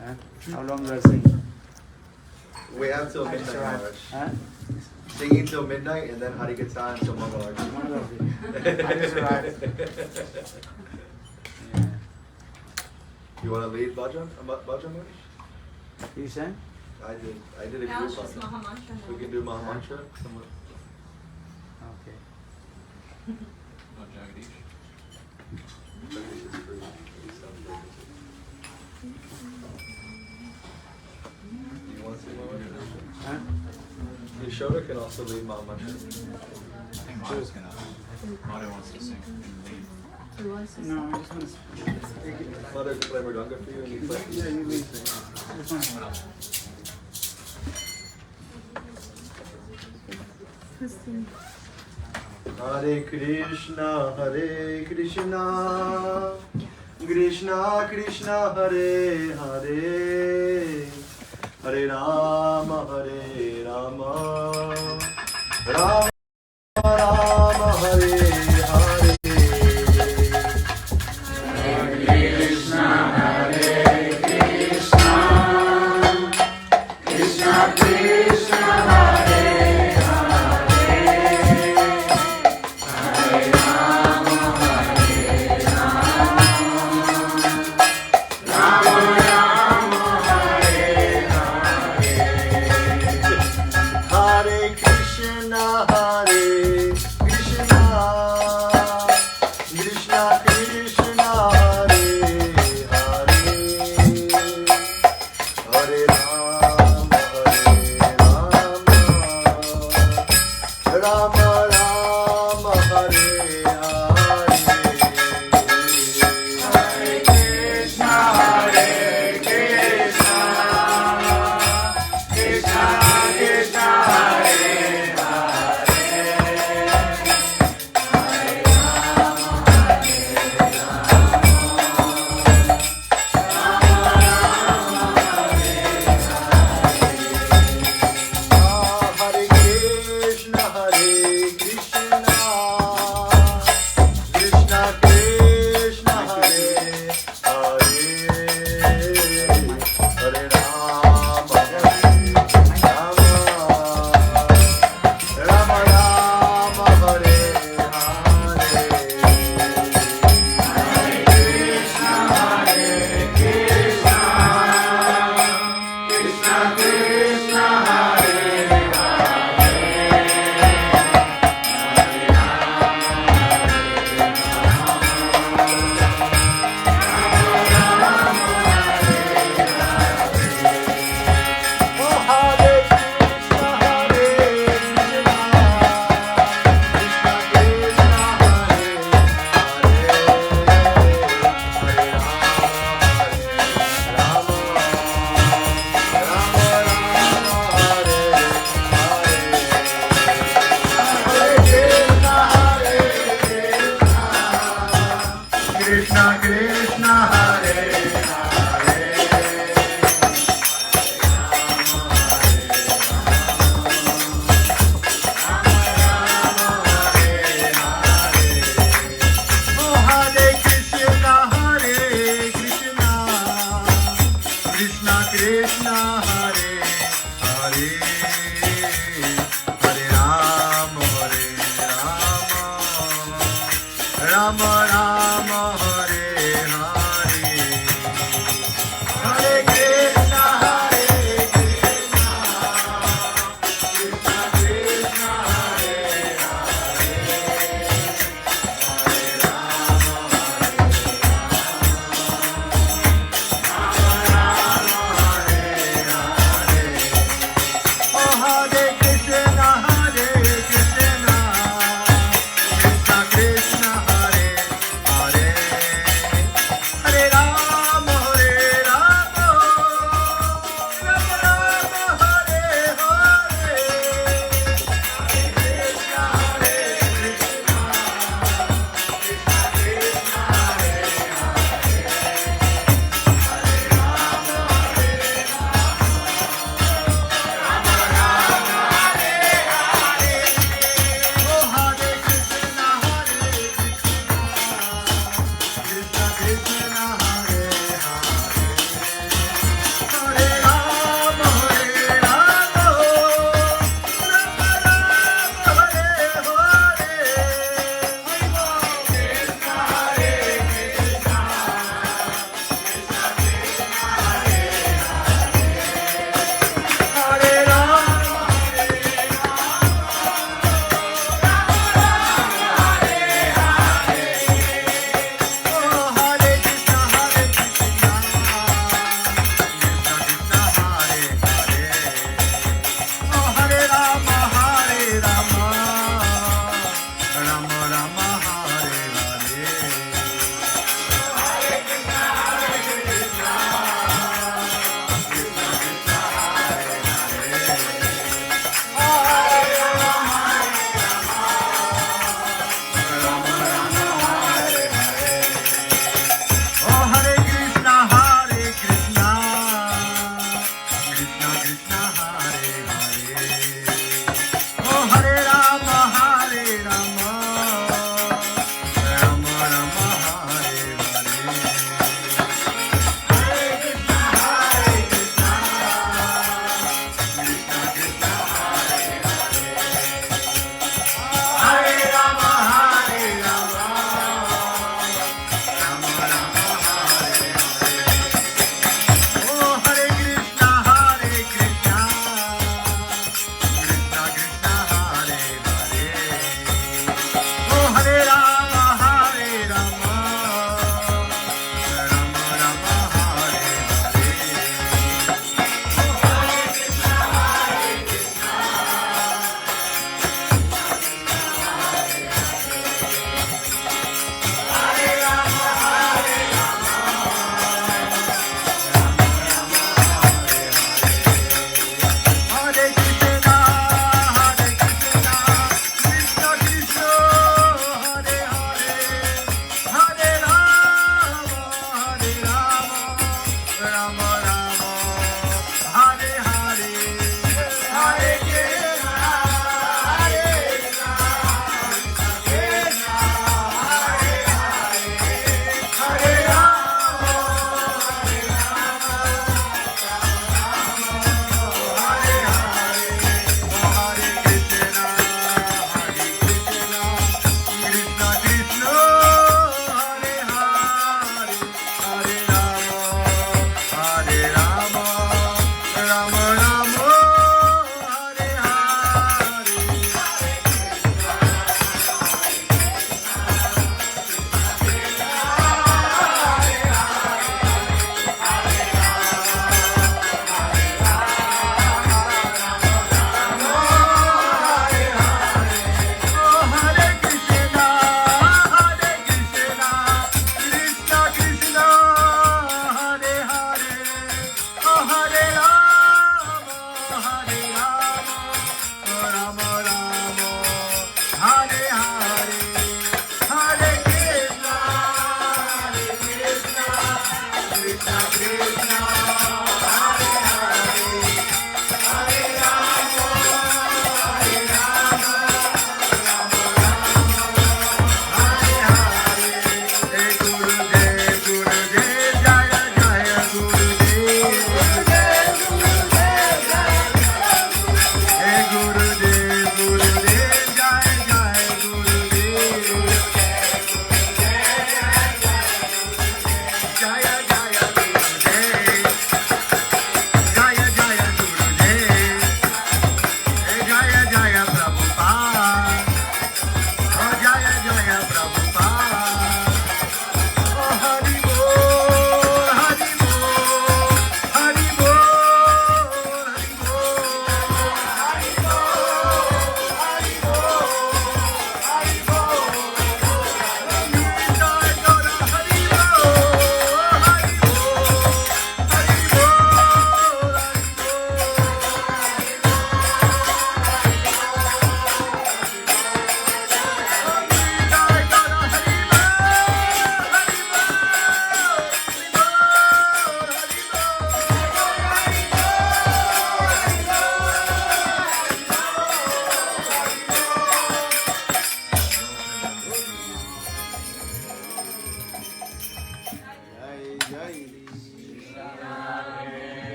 Huh? How long you are singing? We have till midnight, Maharaj. Huh? Singing till midnight and then Hari-katha until Mangalarti. Yeah. You want to lead bhajan, Maharaj? You sang? I did a Now group it's just bhajan. Mahamantra now. We can do Mahamantra. Okay. No, Jagadish. Do you want to sing Mahamantra? Huh? Yashoda can also lead Mahamantra. I think Madhu's gonna. Madhu wants to sing and lead. No, I just want to. Mother, to play Mridanga for you and you play. Yeah, you leave. This one. Someone else. Hare Krishna, Hare Krishna, Krishna Krishna, Hare Hare, Hare Rama, Hare Rama, Rama Rama, Hare Hare.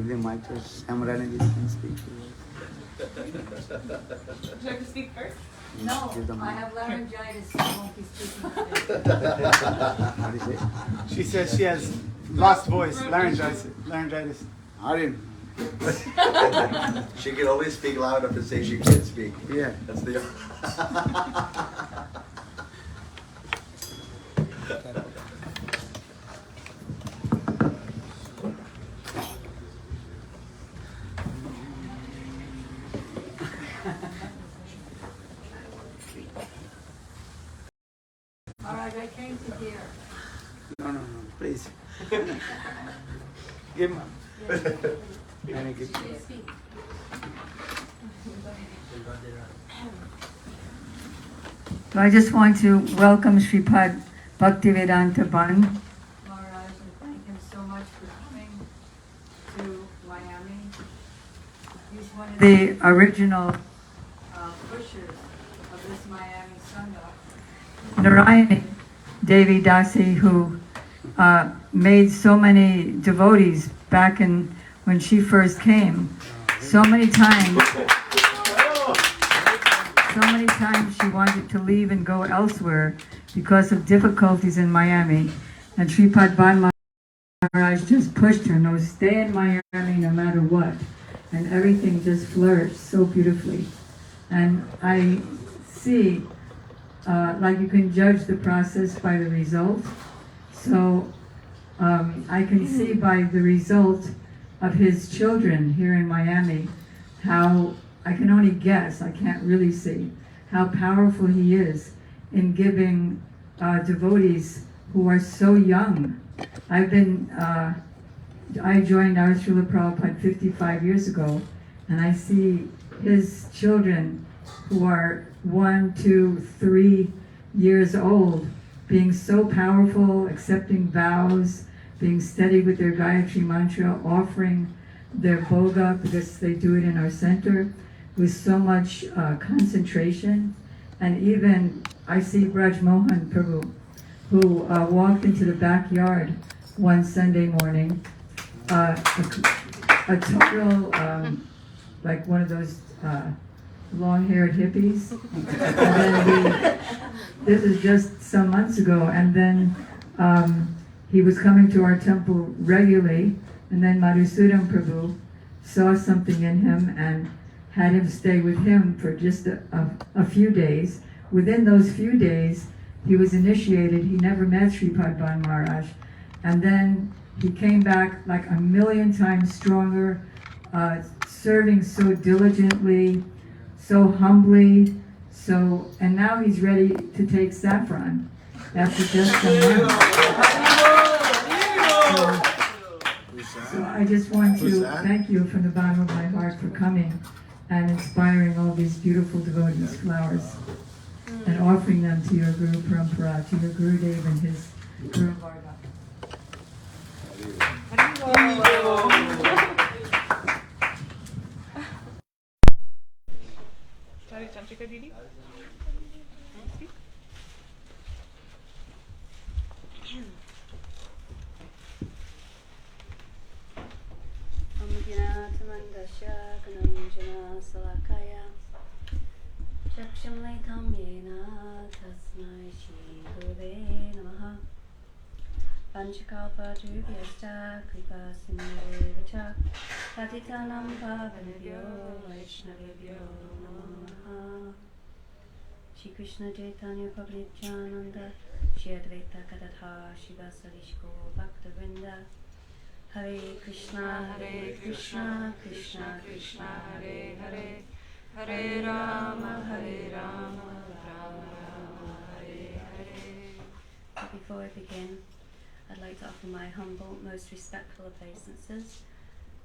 Give the mic to Syamarani didi can speak. Should I have to speak first? No, Give the mic. I have laryngitis, so I won't be speaking today. What is it? She says she has lost voice, laryngitis. Harim. She can only speak loud enough to say she can't speak. Yeah. That's the. All right, I came to hear. No, please. Give him. And give him. Speak. So I just want to welcome Sripad Bhaktivedanta Ban Maharaj and thank him so much for coming to Miami. He's one of the original pushers of this Miami Sangha. Narayani Devi Dasi, who made so many devotees back in when she first came. So many times she wanted to leave and go elsewhere because of difficulties in Miami. And Sripad Ban Maharaj just pushed her, no, stay in Miami no matter what. And everything just flourished so beautifully. And I see, like you can judge the process by the result. So I can see by the result of his children here in Miami how, I can only guess, I can't really see, how powerful he is in giving devotees who are so young. I joined our Srila Prabhupada 55 years ago, and I see his children who are 1, 2, 3 years old being so powerful, accepting vows, being steady with their Gayatri mantra, offering their bhoga, because they do it in our center, with so much concentration. And even I see Braj Mohan Prabhu, who walked into the backyard one Sunday morning, a total, like one of those long-haired hippies. And then this is just some months ago, and then he was coming to our temple regularly, and then Madhusudan Prabhu saw something in him and had him stay with him for just a few days. Within those few days, he was initiated. He never met Sripad Ban Maharaj, And then he came back like a million times stronger, serving so diligently, so humbly, and now he's ready to take saffron after just a month. So I just want to thank you from the bottom of my heart for coming and inspiring all these beautiful devotees' flowers and offering them to your Guru Parampara, to your Gurudev and his Guru Varga. Rasika didi. Tamandasya kananjana salakaya Chaksham kamyena tasmai shri gurave namaha Panchakalpa drupyasta kripa sindhurevacha Patitanam pavanabhyo vaishnavibhyo namaha Shri Krishna Chaitanya Prabhu Nityananda Shri Advaita Gadadhar Shivasari Shko Bhakta-vrinda Hare Krishna, Krishna Krishna, Hare Hare, Hare Rama, Rama Rama, Hare Hare. Before I begin, I'd like to offer my humble, most respectful obeisances.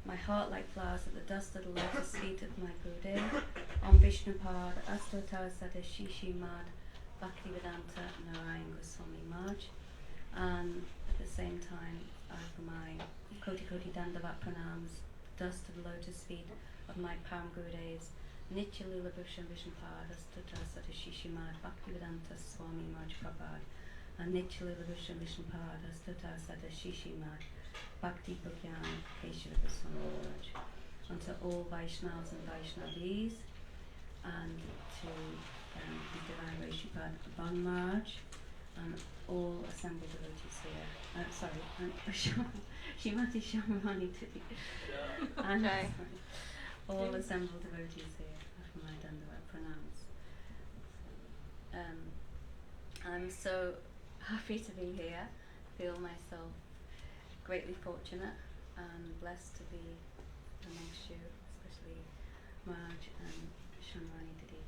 My heart like flowers at the dust of the lotus feet of my Gurudev, on Vishnupad, Astotar Sadashi Shrimad, Bhakti-vedanta Narayan Goswami Maharaj, and at the same time, I offer my Koti Dandavat Pranams, dust of the lotus feet of my Param Gurudevs, Nitya Lila Bhushan Vishnupad, Astotar Sadashi Shrimad, Bhakti-vedanta Swami Maharaj Prabhupada, and Nitya Lila Bhushan Vishnupad, Astotar Sadashi Shrimad, Bhakti-bhagavata Keshava Goswami Maharaj, unto all Vaishnavas and Vaishnavis, and to His Divine Grace Sripad Bhan Maharaj, and all assembled devotees here. Srimati Syamarani didi. And all assembled devotees here for my Dandavat pranams. I'm so happy to be here. Feel myself greatly fortunate and blessed to be amongst you, especially Maharaj and Syamarani didi.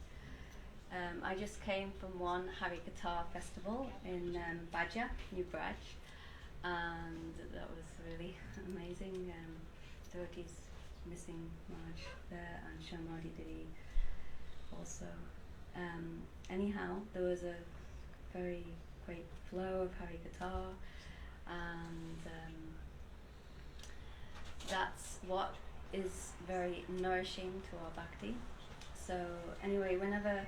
I just came from one Hari-katha festival in Baja, New Braj, and that was really amazing. Devotees missing Maharaj there and Syamarani didi also. Anyhow, there was a very great flow of Hari-katha, and that's what is very nourishing to our bhakti. So anyway, whenever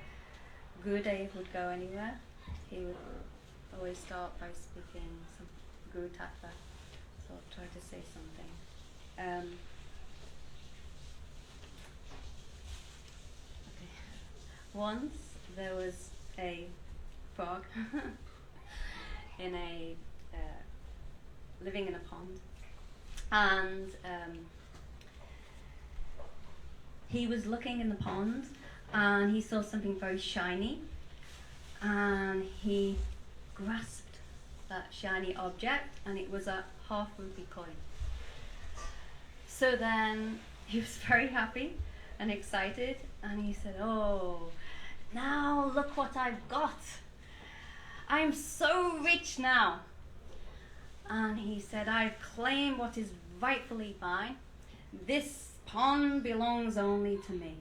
Gurudev would go anywhere, he would always start by speaking some Guru Tattva, so I'll try to say something. Okay. Once there was a frog in a living in a pond, and he was looking in the pond and he saw something very shiny, and he grasped that shiny object, and it was a half-rupee coin. So then he was very happy and excited, and he said, "Oh, now look what I've got. I'm so rich now." And he said, "I claim what is rightfully mine. This pond belongs only to me."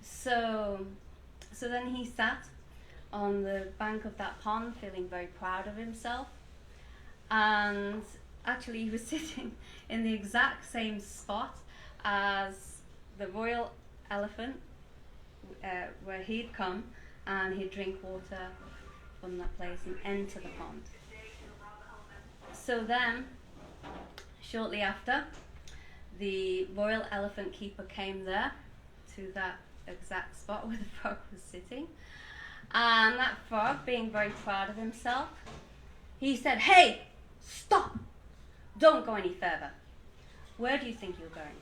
So then he sat on the bank of that pond, feeling very proud of himself. And actually he was sitting in the exact same spot as the royal elephant, where he'd come, and he'd drink water from that place and enter the pond. So then, shortly after, the royal elephant keeper came there to that exact spot where the frog was sitting, and that frog, being very proud of himself, he said, "Hey, stop! Don't go any further. Where do you think you're going?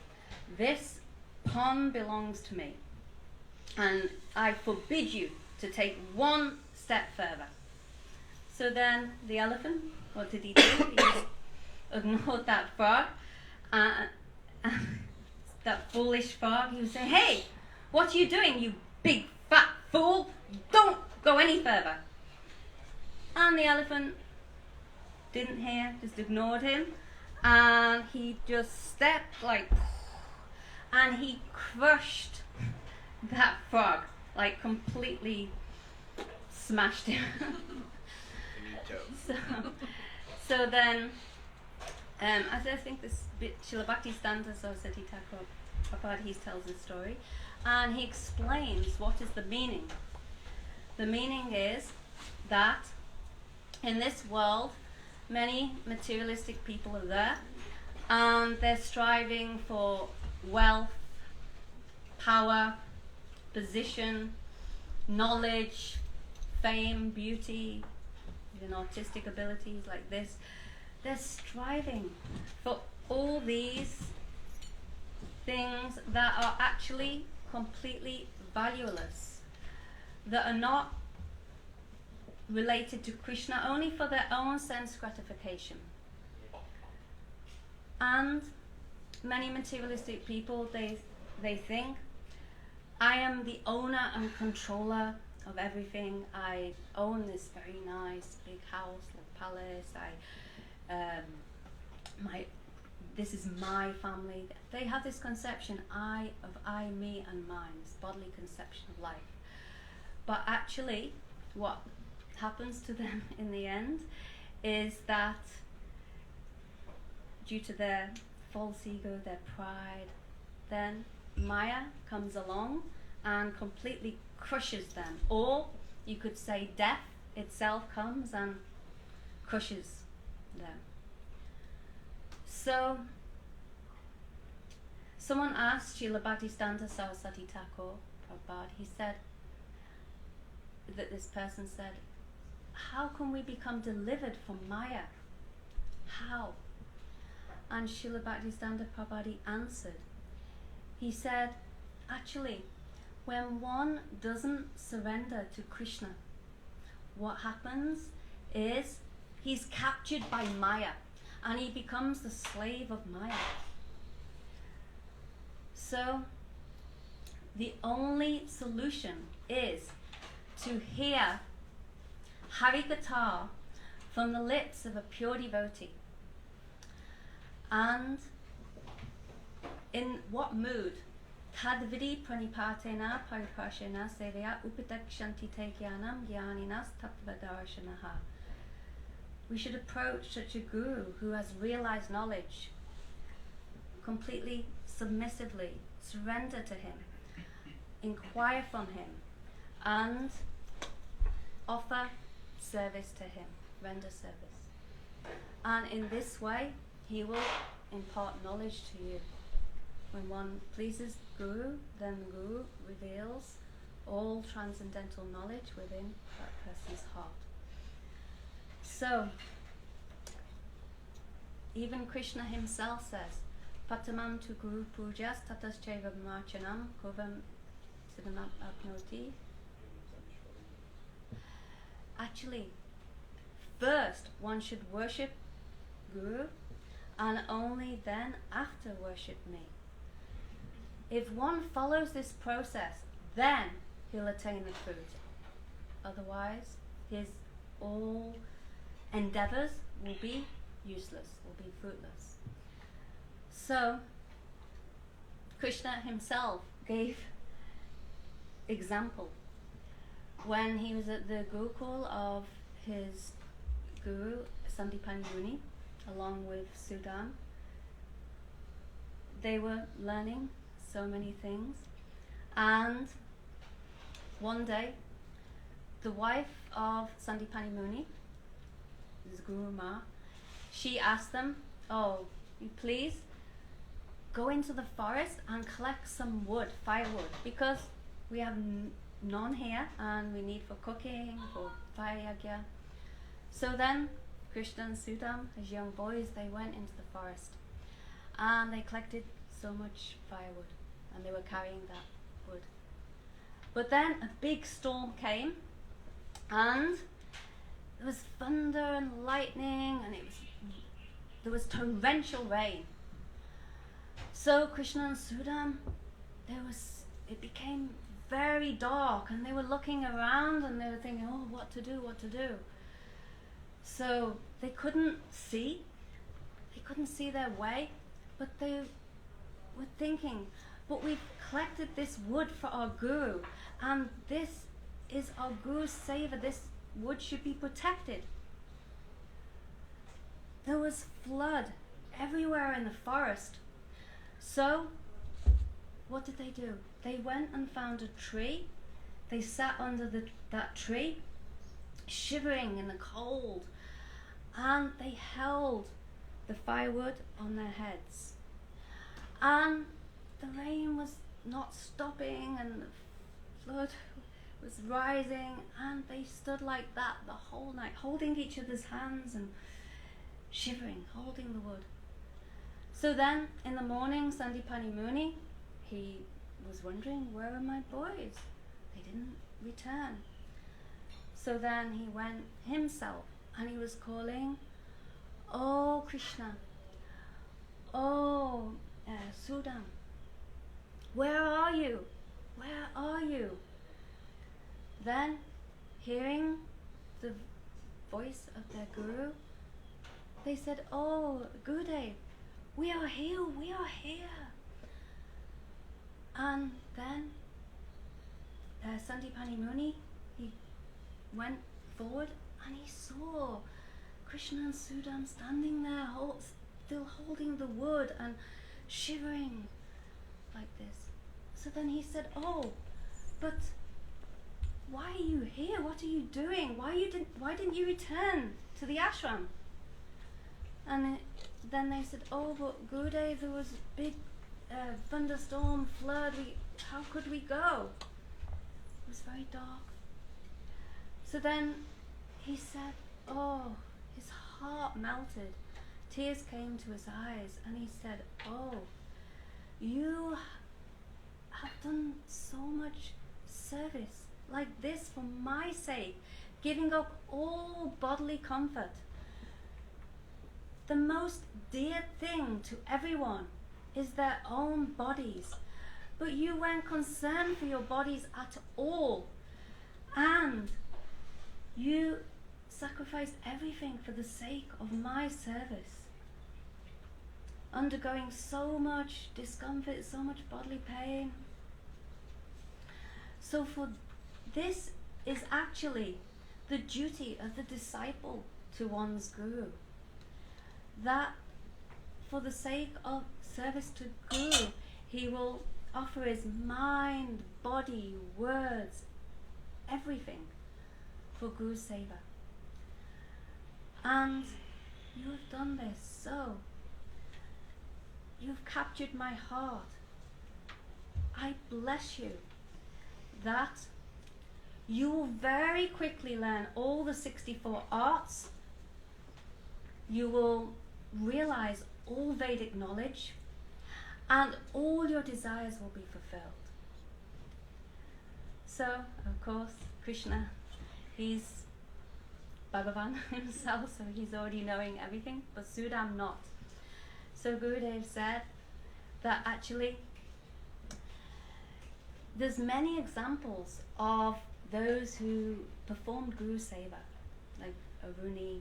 This pond belongs to me, and I forbid you to take one step further." So then the elephant what did he do? He just ignored that frog. That foolish frog, he was saying, "Hey, what are you doing, you big fat fool? Don't go any further." And the elephant didn't hear, just ignored him, and he just stepped and he crushed that frog, completely smashed him. So then, as I think this bit, Srila Bhaktisiddhanta Saraswati Thakur Prabhupada, he tells the story, and he explains what is the meaning. The meaning is that in this world, many materialistic people are there, and they're striving for wealth, power, position, knowledge, fame, beauty, even artistic abilities like this. They're striving for all these things that are actually completely valueless, that are not related to Krishna, only for their own sense gratification. And many materialistic people, they think, I am the owner and controller of everything. I own this very nice big house, like palace. This is my family. They have this conception, I, me, and mine, this bodily conception of life. But actually, what happens to them in the end is that due to their false ego, their pride, then Maya comes along and completely crushes them. Or you could say death itself comes and crushes them. So, someone asked Srila Bhaktisiddhanta Saraswati Thakur Prabhupada, he said, that this person said, how can we become delivered from Maya? How? And Srila Bhaktisiddhanta Prabhupada answered. He said, actually, when one doesn't surrender to Krishna, what happens is he's captured by Maya and he becomes the slave of Maya. So, the only solution is to hear Hari-katha from the lips of a pure devotee. And in what mood? Tadvidi pranipatena pariprashena sevaya upadakshanti te jnanam jnaninas tattvadarshanaha. We should approach such a guru who has realized knowledge, completely submissively surrender to him, inquire from him, and offer service to him, render service. And in this way, he will impart knowledge to you. When one pleases Guru, then the Guru reveals all transcendental knowledge within that person's heart. So, even Krishna himself says, Patamam tu Guru pujas tatascheva marchanam kovam siddhanam apnoti. Actually, first one should worship Guru, and only then after worship me. If one follows this process, then he'll attain the fruit. Otherwise, his all endeavors will be useless, will be fruitless. So, Krishna himself gave example. When he was at the Gurukul of his guru, Sandipani Muni, along with Sudan, they were learning so many things. And one day, the wife of Sandipani Muni, his Guru Ma, she asked them, oh, you please go into the forest and collect some wood, firewood, because we have none here and we need for cooking, for fire yagya. So then, Krishna and Sudam, as young boys, they went into the forest and they collected so much firewood and they were carrying that wood. But then a big storm came and there was thunder and lightning, and there was torrential rain. So Krishna and Sudam, it became very dark, and they were looking around and they were thinking, oh, what to do. So they couldn't see their way, but they were thinking, but we've collected this wood for our guru, and this is our guru's seva. This wood should be protected. There was flood everywhere in the forest. So what did they do? They went and found a tree. They sat under that tree, shivering in the cold, and they held the firewood on their heads. And the rain was not stopping, and the flood was rising, and they stood like that the whole night, holding each other's hands and shivering, holding the wood. So then, in the morning, Sandipani Muni, he was wondering, where are my boys? They didn't return. So then he went himself, and he was calling, oh Krishna, oh Sudam, where are you? Where are you? Then, hearing the voice of their guru, they said, oh Gurudev, we are here. And then Sandipani Muni, he went forward and he saw Krishna and Sudam standing there, still holding the wood and shivering like this. So then he said, oh, but why are you here? What are you doing? Why didn't you return to the ashram? And then they said, oh, but Gurudev, there was a big thunderstorm, flood, how could we go? It was very dark. So then he said, oh, his heart melted. Tears came to his eyes, and he said, oh, you have done so much service like this for my sake, giving up all bodily comfort. The most dear thing to everyone is their own bodies, but you weren't concerned for your bodies at all, and you sacrificed everything for the sake of my service, undergoing so much discomfort, so much bodily pain. So for this is actually the duty of the disciple to one's guru, that for the sake of service to Guru, he will offer his mind, body, words, everything for Guru Seva. And you have done this, so you've captured my heart. I bless you that you will very quickly learn all the 64 arts. You will realize all Vedic knowledge, and all your desires will be fulfilled. So, of course, Krishna, he's Bhagavan himself, so he's already knowing everything, but Sudam not. So Gurudev said that actually there's many examples of those who performed Guru Seva, like Aruni,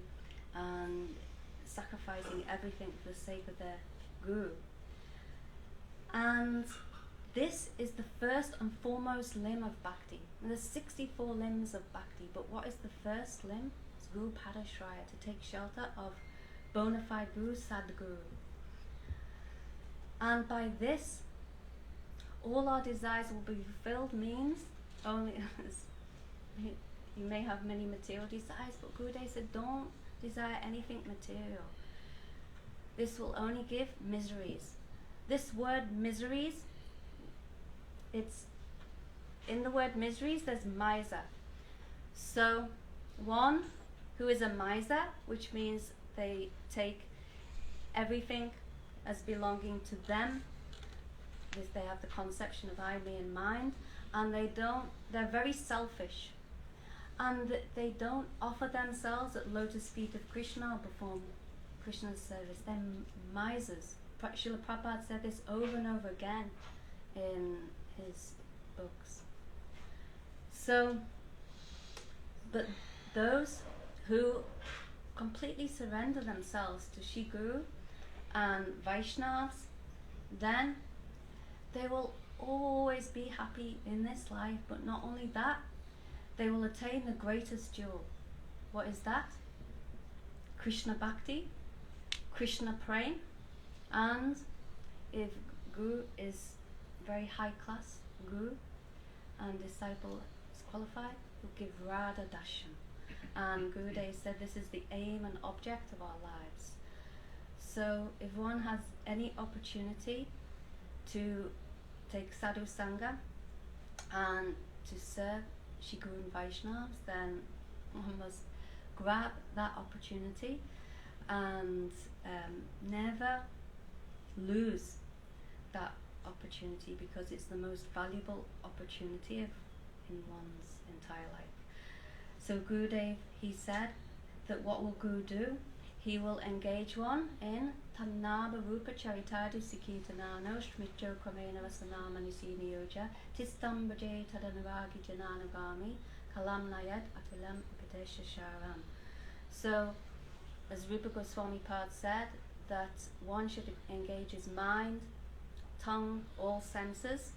and sacrificing everything for the sake of their Guru. And this is the first and foremost limb of Bhakti. And there's 64 limbs of Bhakti, but what is the first limb? It's Guru Padashraya, to take shelter of bona fide Guru Sadguru. And by this, all our desires will be fulfilled, means only you may have many material desires, but Gurudev said don't desire anything material. This will only give miseries. This word miseries, it's in the word miseries there's miser. So one who is a miser, which means they take everything as belonging to them. They have the conception of I, me and mine, and they're very selfish. and that they don't offer themselves at lotus feet of Krishna or perform Krishna's service. They're misers. Srila Prabhupada said this over and over again in his books. So, but those who completely surrender themselves to Shri Guru and Vaishnavas, then they will always be happy in this life. But not only that, they will attain the greatest jewel. What is that? Krishna Bhakti, Krishna Prema, and if Guru is very high class Guru and disciple is qualified, will give Radha Darshan. And Gurudev said this is the aim and object of our lives. So if one has any opportunity to take sadhu-sanga and to serve Shri Guru and Vaishnavas, then one must grab that opportunity and never lose that opportunity, because it's the most valuable opportunity in one's entire life. So Gurudev, he said that what will Guru do? He will engage one in Tannaba Rupa Charitadu Sikitanano Shmitjo Kramena Vasanama Nisini Yoja Tistambaje Tadanavagi Jananagami Kalam Nayad Akilam Upadesha Sharam. So, as Rupa Goswami Pad said, that one should engage his mind, tongue, all senses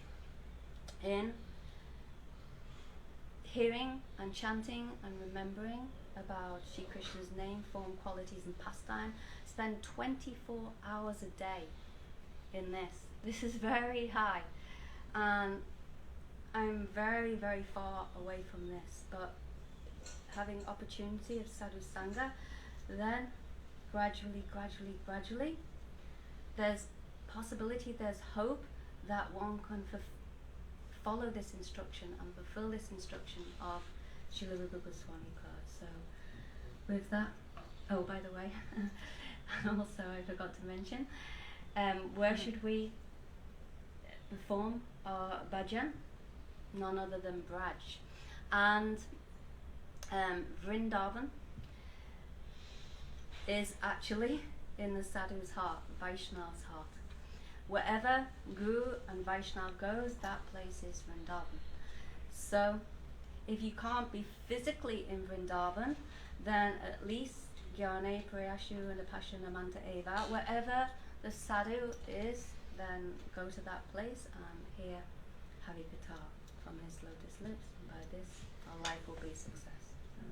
in hearing and chanting and remembering about Shri Krishna's name, form, qualities and pastime. Spend 24 hours a day in this. This is very high, and I'm very, very far away from this, but having opportunity of sadhu-sanga, then gradually, there's possibility, there's hope that one can follow this instruction and fulfill this instruction of Srila Rupa Goswami Pad. So with that, oh, by the way, also I forgot to mention, where should we perform our bhajan? None other than Braj. And Vrindavan is actually in the sadhu's heart, Vaishnav's heart. Wherever Guru and Vaishnav goes, that place is Vrindavan. So, if you can't be physically in Vrindavan, then at least Gyane, Prayashu and Apasha Namanta Eva, wherever the sadhu is, then go to that place and hear Hari-katha from his lotus lips. And by this, our life will be a success. So,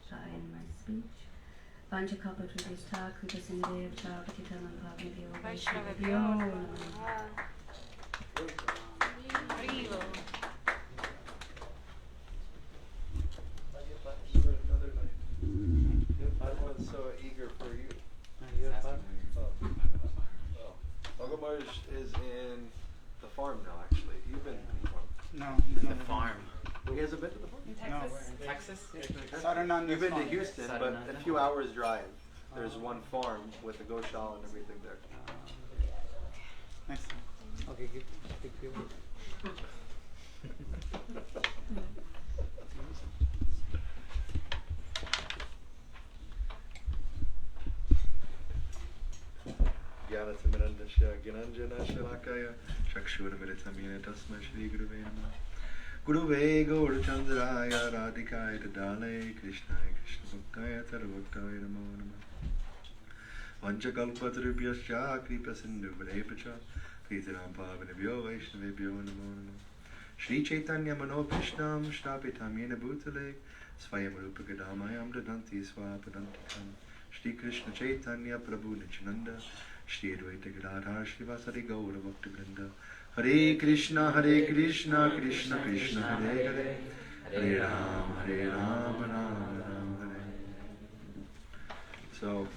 shall I end my speech? Vanchakapatrudishta Kripasindev Chapatitanam Bhavnavyo Vaishnavyo. I was so eager for you. Bhagamarj is in the farm now, actually. You've been in the farm. No, The farm. He hasn't been to the farm? In No. Texas? Texas? Sarananda You've been to farm. Houston, but a few hours drive. There's one farm with a goshala and everything there. Nice. Okay, give. Jnanatimirandasya Gyananjana Shalakaya Chakshuramirithamina Tasma Shri Guruve Namah Guruve Gaurachandraya Radhikaya Dadale Krishnaya Krishna Bhaktaya Tarabhaktaya Namo Namah Vanchakalpatarubhyascha Kripa Sindhu Varepacha Kritanam Pavanabhyo Vaishnavebhyo Namo Namah Shri Chaitanya Mano Krishnam Shtapitam Yena Bhutale Swayam Rupa Gadamayam Dadanti Swapadantikam Shri Krishna Chaitanya Prabhu Nityananda Shri Advaita Gadadhar Srivasari Gaura Bhakta Vrinda Hare Krishna Krishna Krishna Hare Hare Hare Ram Ram Ram Hare. So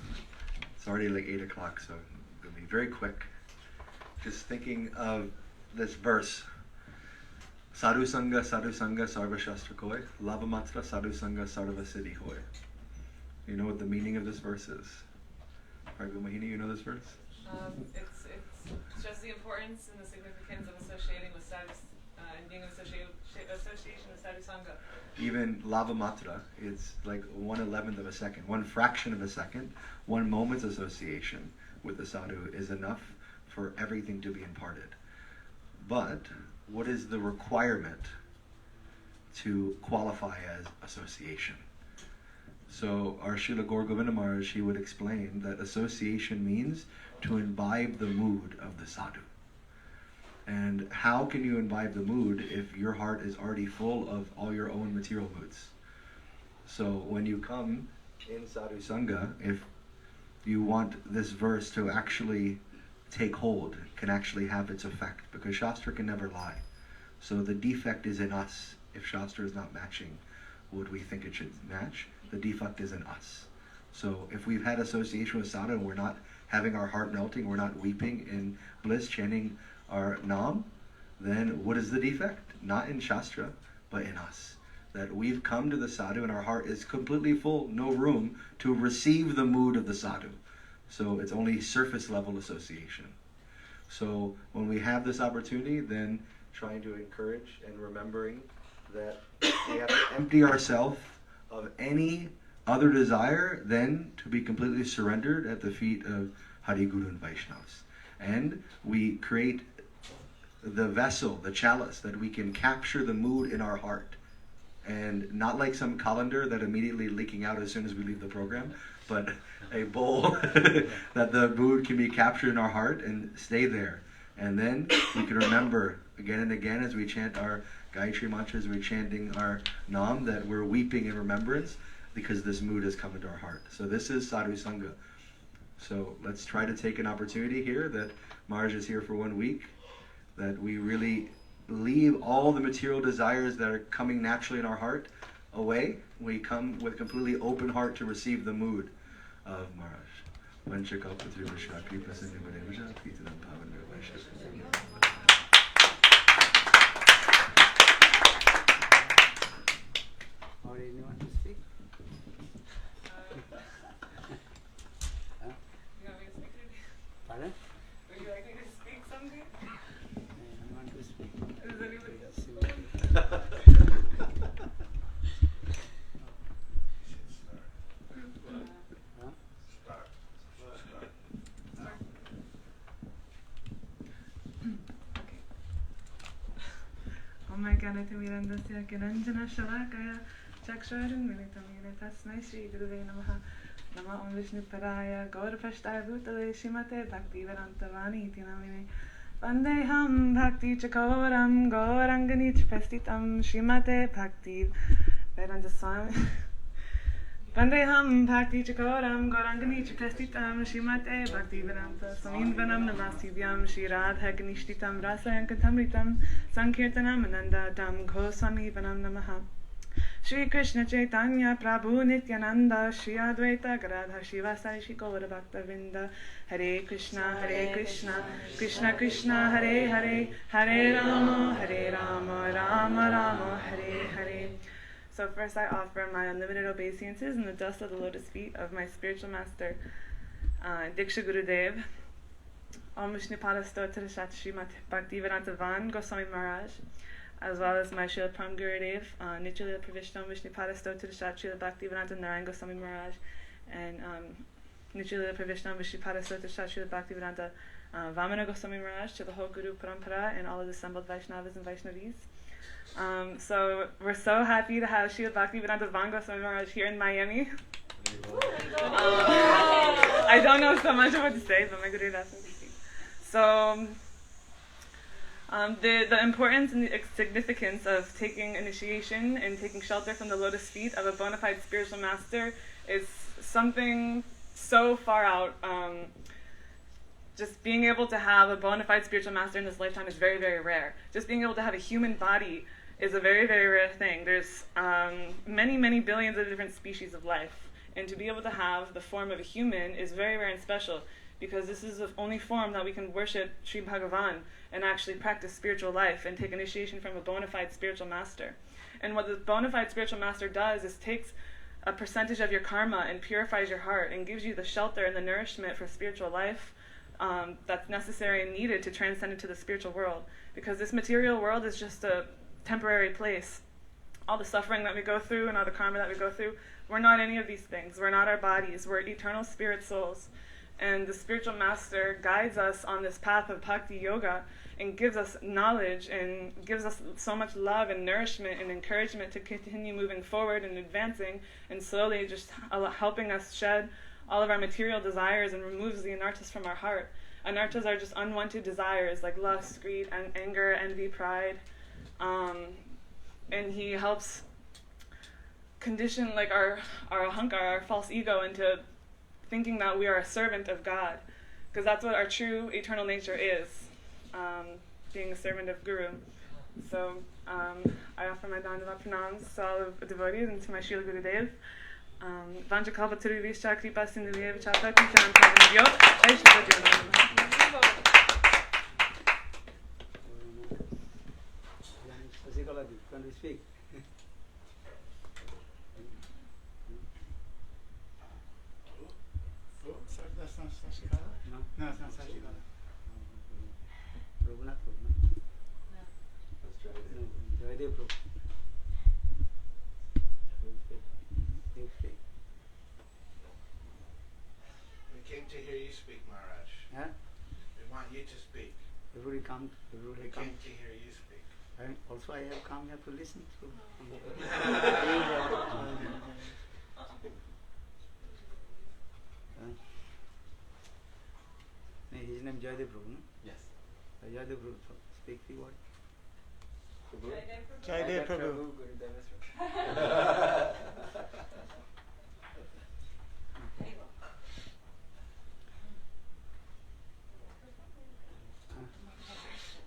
it's already like 8 o'clock, so it'll be very quick. Just thinking of this verse. Sadhu-sanga sarva shastra koi, labhamatra sadhu-sanga sarva siddhi hoy. You know what the meaning of this verse is? Raghu Mahini, you know this It shows the importance and the significance of associating with sadhus and being in association with sadhu-sanga. Even lava matra is like 1/11 of a second, one fraction of a second, one moment's association with the sadhu is enough for everything to be imparted. But what is the requirement to qualify as association? So our Srila Gaur Govinda Maharaj, he would explain that association means to imbibe the mood of the sadhu. And how can you imbibe the mood if your heart is already full of all your own material moods? So when you come in sadhu-sanga, if you want this verse to actually take hold, can actually have its effect, because Shastra can never lie. So the defect is in us. If Shastra is not matching what we think it should match, the defect is in us. So if we've had association with sadhu and we're not having our heart melting, we're not weeping in bliss, chanting our nam, then what is the defect? Not in Shastra, but in us. That we've come to the sadhu and our heart is completely full, no room to receive the mood of the sadhu. So it's only surface level association. So when we have this opportunity, then trying to encourage and remembering that we have to empty ourselves of any other desire than to be completely surrendered at the feet of Hari, Guru and Vaishnavas. And we create the vessel, the chalice, that we can capture the mood in our heart. And not like some colander that immediately leaking out as soon as we leave the program, but a bowl that the mood can be captured in our heart and stay there. And then we can remember again and again as we chant our Gayatri mantras, we're chanting our nam, that we're weeping in remembrance because this mood has come into our heart. So this is sadhu-sanga. So let's try to take an opportunity here that Maharaj is here for 1 week, that we really leave all the material desires that are coming naturally in our heart away. We come with completely open heart to receive the mood of Maharaj. Or anyone to speak? Huh? You want me to speak today? Pardon? Would you like me to speak something? Anyone to speak? Does anybody else? Huh? Oh my God, Mirandasya Kiranjana Shalakaya Chaksharan Militamina Tasmai Shri Guruve Namaha Nama Om Vishnu Paraya Gaurapashtai Bhutale Shimate Bhakti Vedanta Vani Tinamine Vandeham Bhakti Chakoram Gauranganich Pestitam Shimate Bhakti Vedanta Swami Vandeham Bhakti Chakoram Gauranganich Pestitam Shimate Bhakti Vedanta Swami Vanam Namasidhyam Shri Radha-Nishtitam Rasa-Yankatamritam Sankirtanam Ananda Dam Goswami Vanam Namaha Shri Krishna Chaitanya Prabhu Nityananda Shri Advaita Gadadhar Shivasari Shri Gaura Bhakta Vrinda Hare Krishna Krishna Krishna Hare Hare Hare Rama Rama Rama Hare Hare. So first I offer my unlimited obeisances in the dust of the lotus feet of my spiritual master Diksha Gurudev Om Vishnu Pada Stotra Shat Srimad Bhaktivedanta Van Goswami Maharaj, as well as my Srila Pram Gurudev, Nityalila Pravishtam Vishnu Pada Stotra Shat Srila Bhaktivedanta Narayan Goswami Maharaj, and Nityalila Pravishtam Vishnu Pada Stotra Shat Srila Bhaktivedanta Vamana Goswami Maharaj, to the whole Guru Parampara and all of the assembled Vaishnavas and Vaishnavis. So we're so happy to have Srila Bhaktivedanta Van Goswami Maharaj here in Miami. I don't know so much of what to say, but my Guru asked me to speak. So the importance and the significance of taking initiation and taking shelter from the lotus feet of a bona fide spiritual master is something so far out. Just being able to have a bona fide spiritual master in this lifetime is very, very rare. Just being able to have a human body is a very, very rare thing. There's many, many billions of different species of life. And to be able to have the form of a human is very rare and special, because this is the only form that we can worship Sri Bhagavan and actually practice spiritual life and take initiation from a bona fide spiritual master. And what the bona fide spiritual master does is takes a percentage of your karma and purifies your heart and gives you the shelter and the nourishment for spiritual life that's necessary and needed to transcend into the spiritual world. Because this material world is just a temporary place. All the suffering that we go through and all the karma that we go through, we're not any of these things. We're not our bodies. We're eternal spirit souls. And the spiritual master guides us on this path of bhakti yoga and gives us knowledge and gives us so much love and nourishment and encouragement to continue moving forward and advancing, and slowly just helping us shed all of our material desires and removes the anarthas from our heart. Anarthas are just unwanted desires like lust, greed, anger, envy, pride. And he helps condition like our ahankara, our false ego, into thinking that we are a servant of God, because that's what our true eternal nature is, being a servant of Guru. So I offer my dandava pranams to all of the devotees and to my Srila Gurudev. Vanja kalpa tiruvishcha kripa sindhuve vichata krishnam pravanavyo Vaishnava Jivanam. Rasika-jnanas, can we speak? That's not Sashikala? No? No, it's not Sashikala. Prabhunath Prabhu, no? No, Jayadev Prabhu. You speak. We came to hear you speak, Maharaj. Huh? We want you to speak. Everybody come. We came to hear you speak. And also I have come here to listen to. His name Jayadev Prabhu, no? Yes. Jayadev Prabhu, speak the word. Jayadev Prabhu.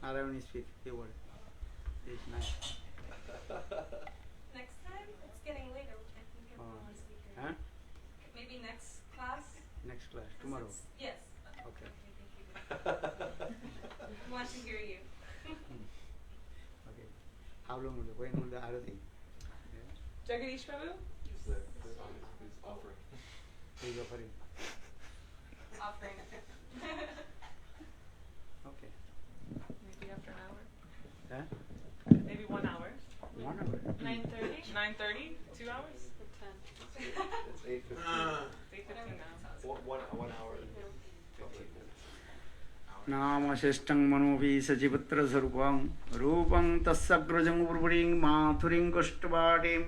Narayani speak the word. It's nice. Next time? It's getting later. I think I'm on speaker. Huh? Maybe next class? Next class, tomorrow. Yes. Okay. Thank you. I want to hear you. Okay. How long will when will the arati? Jagadish Prabhu? He's offering. He's offering. Offering. Okay. Maybe after an hour. Huh? Maybe 1 hour. 1 hour. 9:30? 9:30? 2 hours? It's 8:15. 8:15 now. 1 hour. नामशिष्टं मनोभि सचिपुत्रस्वरूपं रूपं तस्सग्रजं उर्वरीं माथुरीं कष्टवाटीं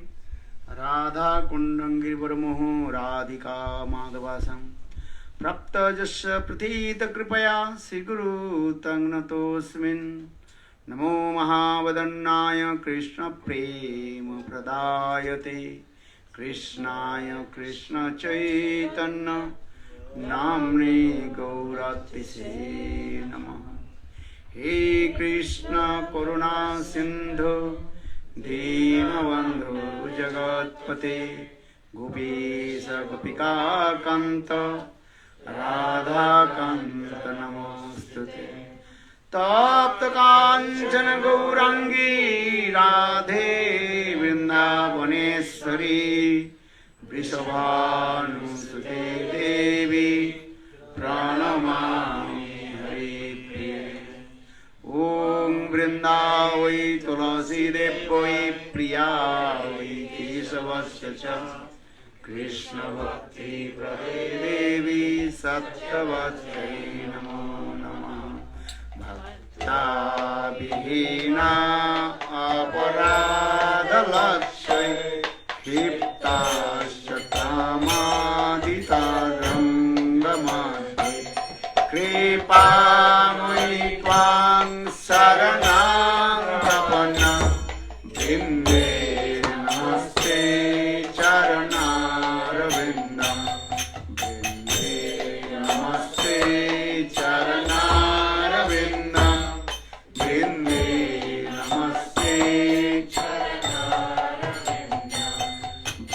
राधाकुण्डं गिरिवरमोह राधिका माधवासं प्राप्तजस्य प्रथितकृपया श्रीगुरु तं नतोऽस्मिन् नमो महावदन्नाय कृष्णप्रेमप्रदायते कृष्णाय कृष्णचैतन्य नाम्ने गौरातिसे नमः। हे कृष्ण करुणा सिंधु दीनबंधु जगत्पते गोपीश गोपिका कांत राधा कांत नमोस्तुते। तप्त कांचन गौरांगी राधे वृंदावनेश्वरी वृषभानुसुते देवी प्रणमामि हरिप्रिये। ॐ वृन्दावै तुलसीदेव्यै प्रिया वै केशवस्य च कृष्णभक्तिप्रदे देवी सत्यवत्यै नमो नमः। भक्ताविहीना अपराधलक्ष्यै क्षिप्ताश्च कामादितारङ्गमध्ये कृपामयि त्वां शरणां प्रपन्नं वृन्दे नमस्ते चरणारविन्दं वृन्दे नमस्ते चरणारविन्दं वृन्दे नमस्ते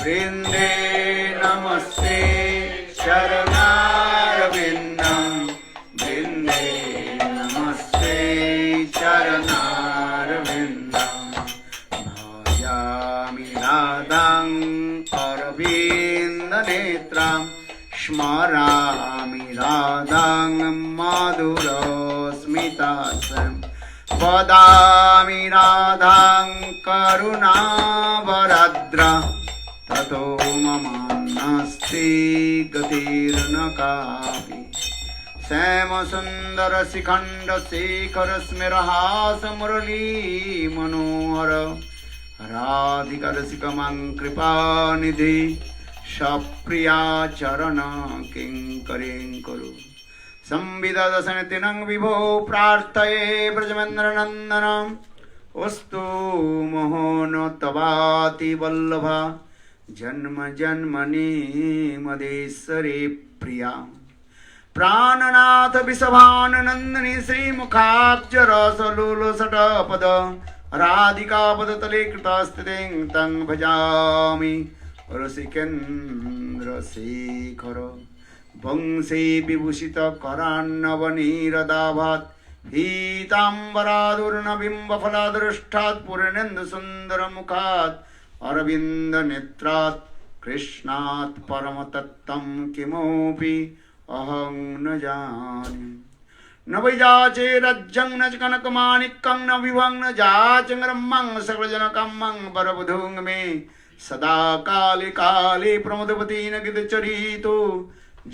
वृन्दे नमस्ते चरणारविन्दं वृन्दे नमस्ते चरणारविन्दं भजामि राधां अरविन्दनेत्रां स्मरामि राधां मधुरस्मितास्यं वदामि राधां करुणावराद्रा ततो मम नास्ति गतिर्न कापि श्यामसुन्दर शिखण्ड शेखर स्मिरहास मुरली मनोहर राधिका रसिकमं कृपानिधि सप्रिया चरण किङ्करीं कुरु संविददशनतिनं विभो प्रार्थये ब्रजमेन्द्रनन्दनम् अस्तु मोहन तवाति वल्लभा जन्म जन्मनि मदेश्वरी प्रिया प्राणनाथ विषभाननंदिनी श्रीमुखाब्जरसलुलसटपद राधिकापदतले कृतास्थितिं तं भजामि रसिकेन्द्रशेखर वंशे विभूषित करान्नवनीरदाभात् पीताम्बरादुर्नबिम्बफलादृष्टात् पूर्णेन्दुसुन्दरमुखात् अरविन्दनेत्रात् कृष्णात् परमतत्त्वं किमपि अहं न जाने न वैजाचे रज्जं न च कनकमाणिक्यं न विभं न जाचङ्ग्रमं सकलजनकमं वरवधूं मे सदा काले काले प्रमोदवती न गिदचरितो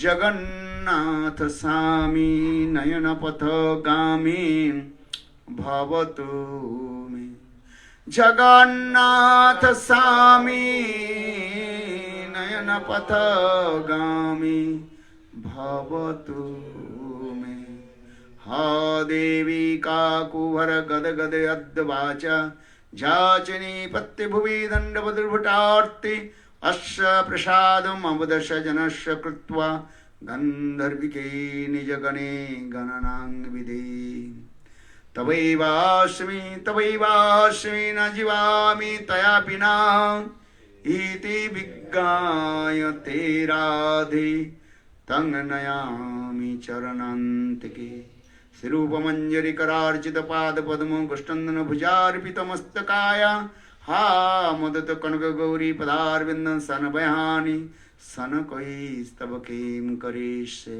जगन्नाथ स्वामी नयनपथगामी भवतु मे जगन्नाथ स्वामी नयनपथगामी भवतु मे हा देवी काकुहर गदगद अद्वाचा जाचनी पत्यभुवि दण्डवदुर्भटार्ति अस्य प्रसादम् अवदश जनस्य कृत्वा गन्धर्विके निजगणे गणनां विधि तवैवास्मि न जीवामि तया विना इति विज्ञाय ते राधे तं नयामि चरणान्तिके श्रीरूपमञ्जरी करार्चित पादपद्मं कुष्ठन्दन भुजार्पितमस्तकाय हा मदत कनक गौरी पदारविन्दं सनभयानि सनकैस्तव किं करिष्ये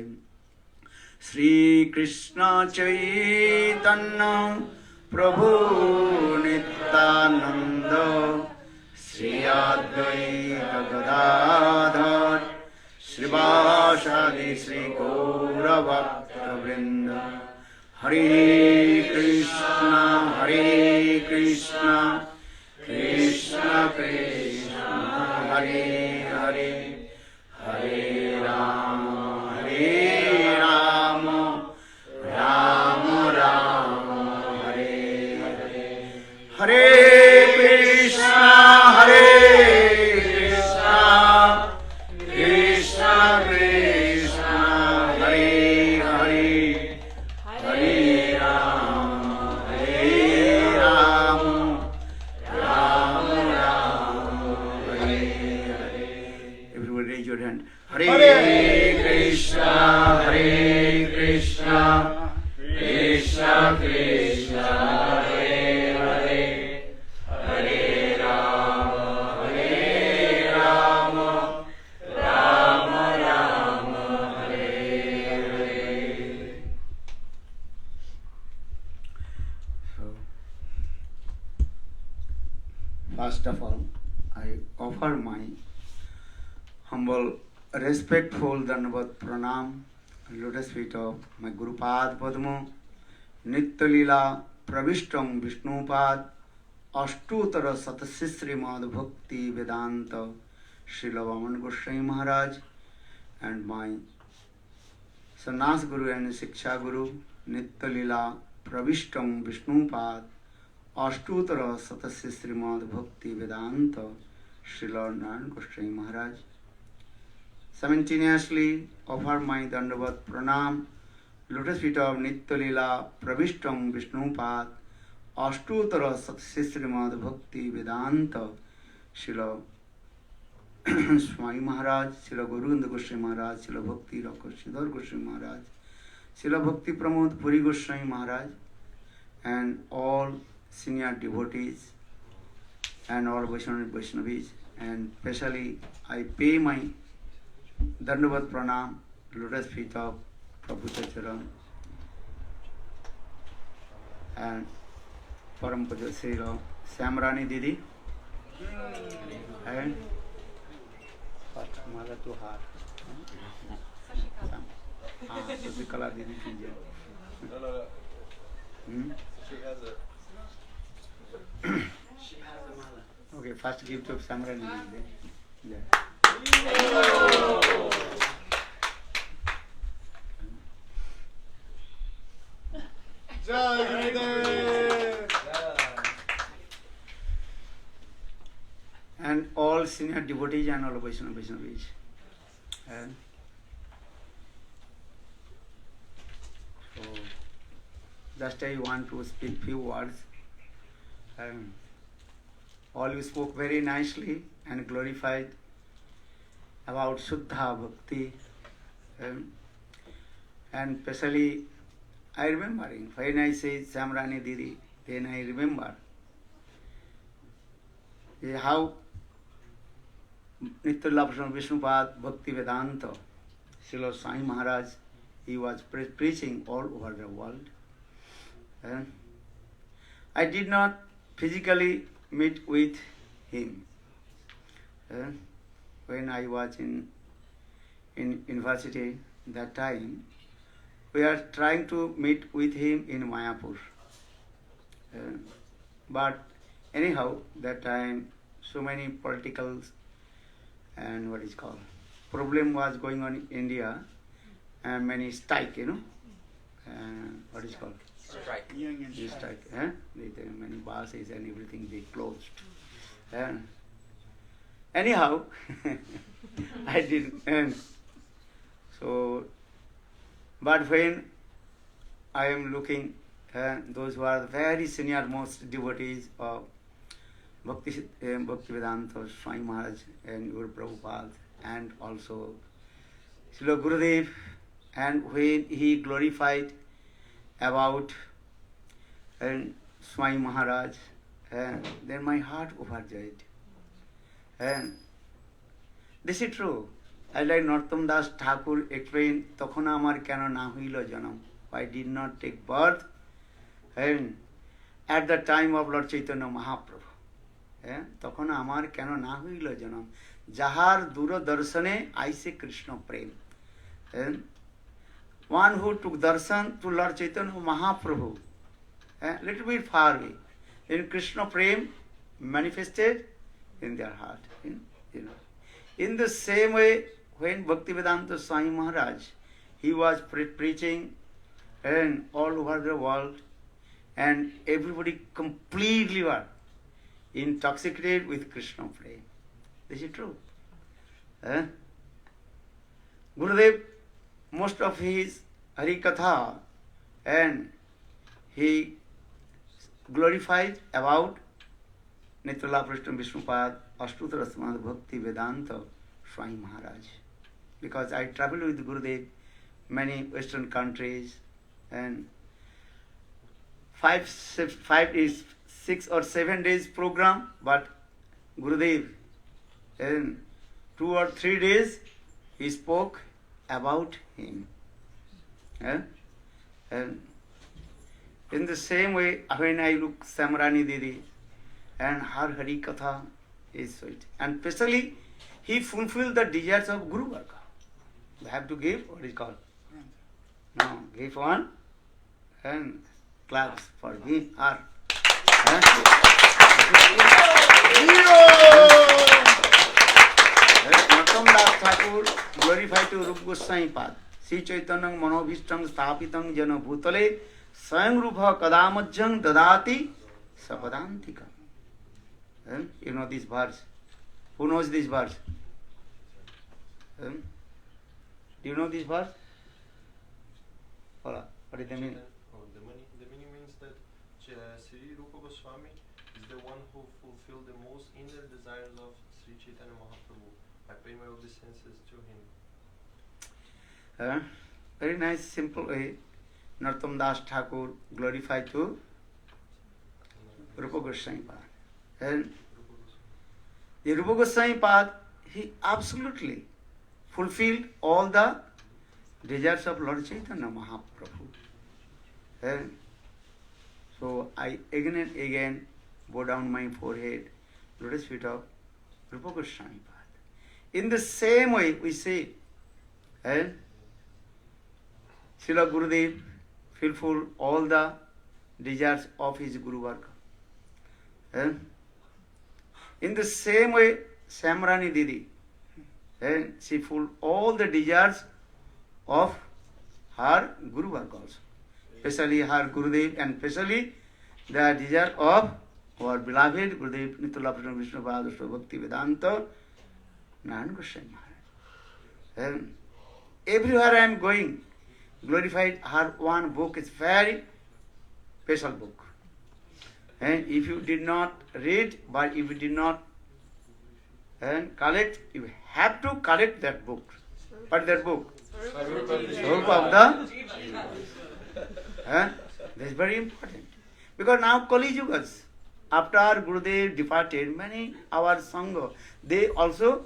श्री कृष्ण चैतन्य प्रभु नित्यानंद श्री अद्वैत गदाधर श्रीवासादि श्री गौरभक्तवृंद हरे Krishna Krishna Krishna Hare Hare Hare Ram Ram Ram Hare Hare Hare Krishna Krishna Krishna Hare Hare Hare Ram Ram Hare Hare. Everybody raise your hand. Hare Krishna Krishna Krishna Hare Hare Hare Rama Rama Rama Hare Hare. So, first of all, I offer my humble, respectful Dandavat Pranam, lotus feet of my Gurupad Padma, Nitya Lila Pravishtam Vishnupad, Ashtutara Satasisri Mad Bhakti Vedanta, Srila Vaman Goswami Maharaj, and my Sannyas Guru and Shiksha Guru, Nitya Lila Pravishtam Vishnupad, Ashtutara Satasisri Mad Bhakti Vedanta, Srila Vaman Goswami Maharaj. Simultaneously offer my Dandavat Pranam, lotus feet of Nitya Lila Pravishtam Vishnupad, Ashtutara Satsisrimad Bhakti Vedanta, Srila Swami Maharaj, Srila Guru Goswami Maharaj, Srila Bhakti Rakshidhar Goswami Maharaj, Srila Bhakti Pramod Puri Goswami Maharaj, and all senior devotees and all Vaishnavis, and especially I pay my Dandavat Pranam, lotus feet of Prabhu Charan, and Param Puja Srila Syamarani didi and Mala to heart. Rasika didi ki jai. No. Hmm? She has a. Okay, first give to Syamarani didi. Yeah. Jai Gurudev. And all senior devotees and all Vaishnavis. And so, just I want to speak few words. And all you spoke very nicely and glorified about Shuddha Bhakti. And especially, I remembering, when I say Syamarani didi, then I remember how Nitya Vishnupad Bhakti Vedanta, Srila Swami Maharaja, he was preaching all over the world. I did not physically meet with him. When I was in university that time, we are trying to meet with him in Mayapur. But anyhow, that time so many political and problem was going on in India, and many strike, Strike. Strike. Many buses and everything they closed. Anyhow, I didn't. So, but when I am looking, those who are very senior most devotees of Bhakti Vedanta, Swami Maharaj and Guru Prabhupada, and also Srila Gurudev, and when he glorified about Swami Maharaj, then my heart overjoyed. And this is true. I like Narottam Das Thakur explained, তখন আমার কেন না হইল জনম, I did not take birth and at the time of Lord Chaitanya Mahaprabhu. তখন আমার কেন না হইল জনম, যাহার দূরদর্শনে আইসে কৃষ্ণ প্রেম. One who took darshan to Lord Chaitanya Mahaprabhu, little bit far away, then Krishna prem manifested in their heart. In the same way, when Bhaktivedanta Swami Maharaj, he was preaching and all over the world, and everybody completely were intoxicated with Krishna prem. This is true. Gurudev, most of his Hari-katha, and he glorified about Nitya Vishnupad Ashtutara Samad Bhakti Vedanta Swami Maharaj. Because I traveled with Gurudev many Western countries, and 6 or 7 days program, but Gurudev in 2 or 3 days he spoke about him. And in the same way, when I look Syamarani didi, and her Hari-katha is sweet. And especially, he fulfilled the desires of Guru Varga. They have to give what is called. No, give one and claps for him, her. Narottam Das Thakur glorified to Rupa Goswami Pad. Sri Chaitanyam Manobhishtam Sthapitam Jana Bhutale Swayam Rupa Kadamajjam Dadati Sapadantika. You know this verse. Who knows this verse? Do you know this verse? What is the meaning? The meaning means that Sri Rupa Goswami is the one who fulfilled the most inner desires of Sri Chaitanya Mahaprabhu by paying my obeisances to him. Very nice, simple way. Narottam Das Thakur glorified to Rupa Goswami Pad. And the Rupa Goswami Pad, he absolutely fulfilled all the desires of Lord Chaitanya Mahaprabhu. So I again and again bow down my forehead, lotus feet of Rupa Goswami Pad. In the same way we say, and Srila Gurudev fulfill all the desires of his Guru Varga. And in the same way, Syamarani didi, and she fulfilled all the desires of her Guru Varga also. Especially her Gurudev and especially the desire of our beloved Gurudev Nitya Vishnu Pada Bhakti Vedanta Narayana Goswami Maharaj. And everywhere I am going, glorified her one book is very special book. And if you did not read, but if you did not and collect, you have to collect that book. What is that book? Svarupa of the. That is very important. Because now Kali Yugas, after Gurudev departed, many our Sangha, they also,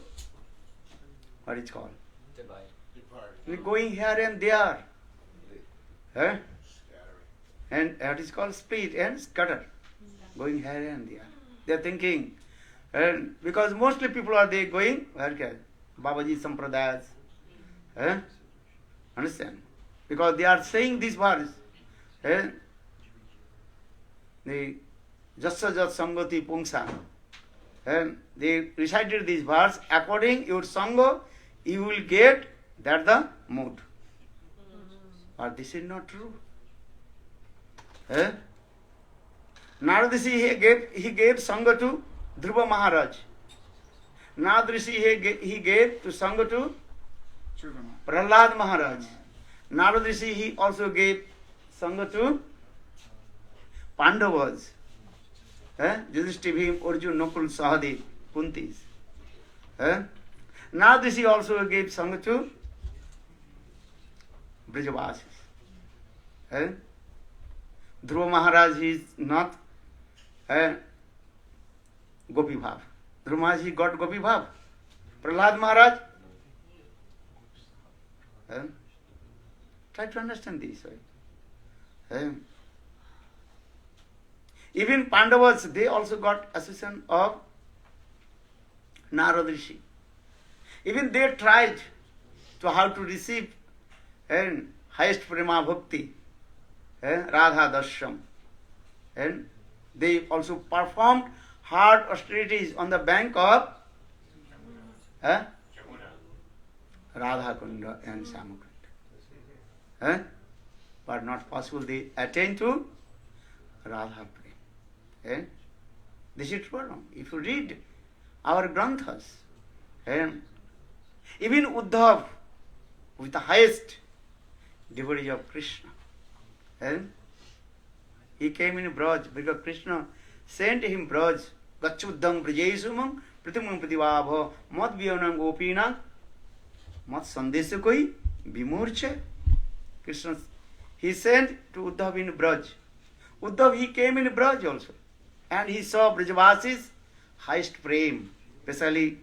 what is called? Divide. Going here and there. And that is called split and scatter. Going here and there. They are thinking. And because mostly people are they going, where? Babaji Sampradayas. Understand? Because they are saying this verse. The Jassa Jat Sangati Pungsa. And they recited this verse. According your Sangha, you will get that the mood. But this is not true. Narada Rishi he gave Sangha to Dhruva Maharaj. Narada Rishi he gave to Sangha to Prahlad Maharaj. Narada Rishi he also gave Sangha to Pandavas. Yudhishthira, Bhim, Arjuna, Nakul, Sahadev, Kuntis. Narada Rishi also gave Sangha to Brajavasis. Dhruva Maharaj is not Gopi Bhav. Dhruva Maharaj he got Gopi Bhav. Prahlad Maharaj. Try to understand this. Even Pandavas, they also got association of Narada Rishi. Even they tried to how to receive highest prema bhakti, Radha Darsham. And they also performed hard austerities on the bank of Radha Kunda and Syamakunda. But not possible they attain to Radha Prem. This is true or wrong? If you read our granthas, even Uddhav, with the highest devotee of Krishna, he came in Braj because Krishna sent him Braj, Gachuddham Brajesumam, Pratimam Prativabha, Mat Vyanam Gopina, Mat Sandesakoi, Vimurche. Krishna, he sent to Uddhav in Braj. Uddhav, he came in Braj also. And he saw Brajavasis highest prem. Especially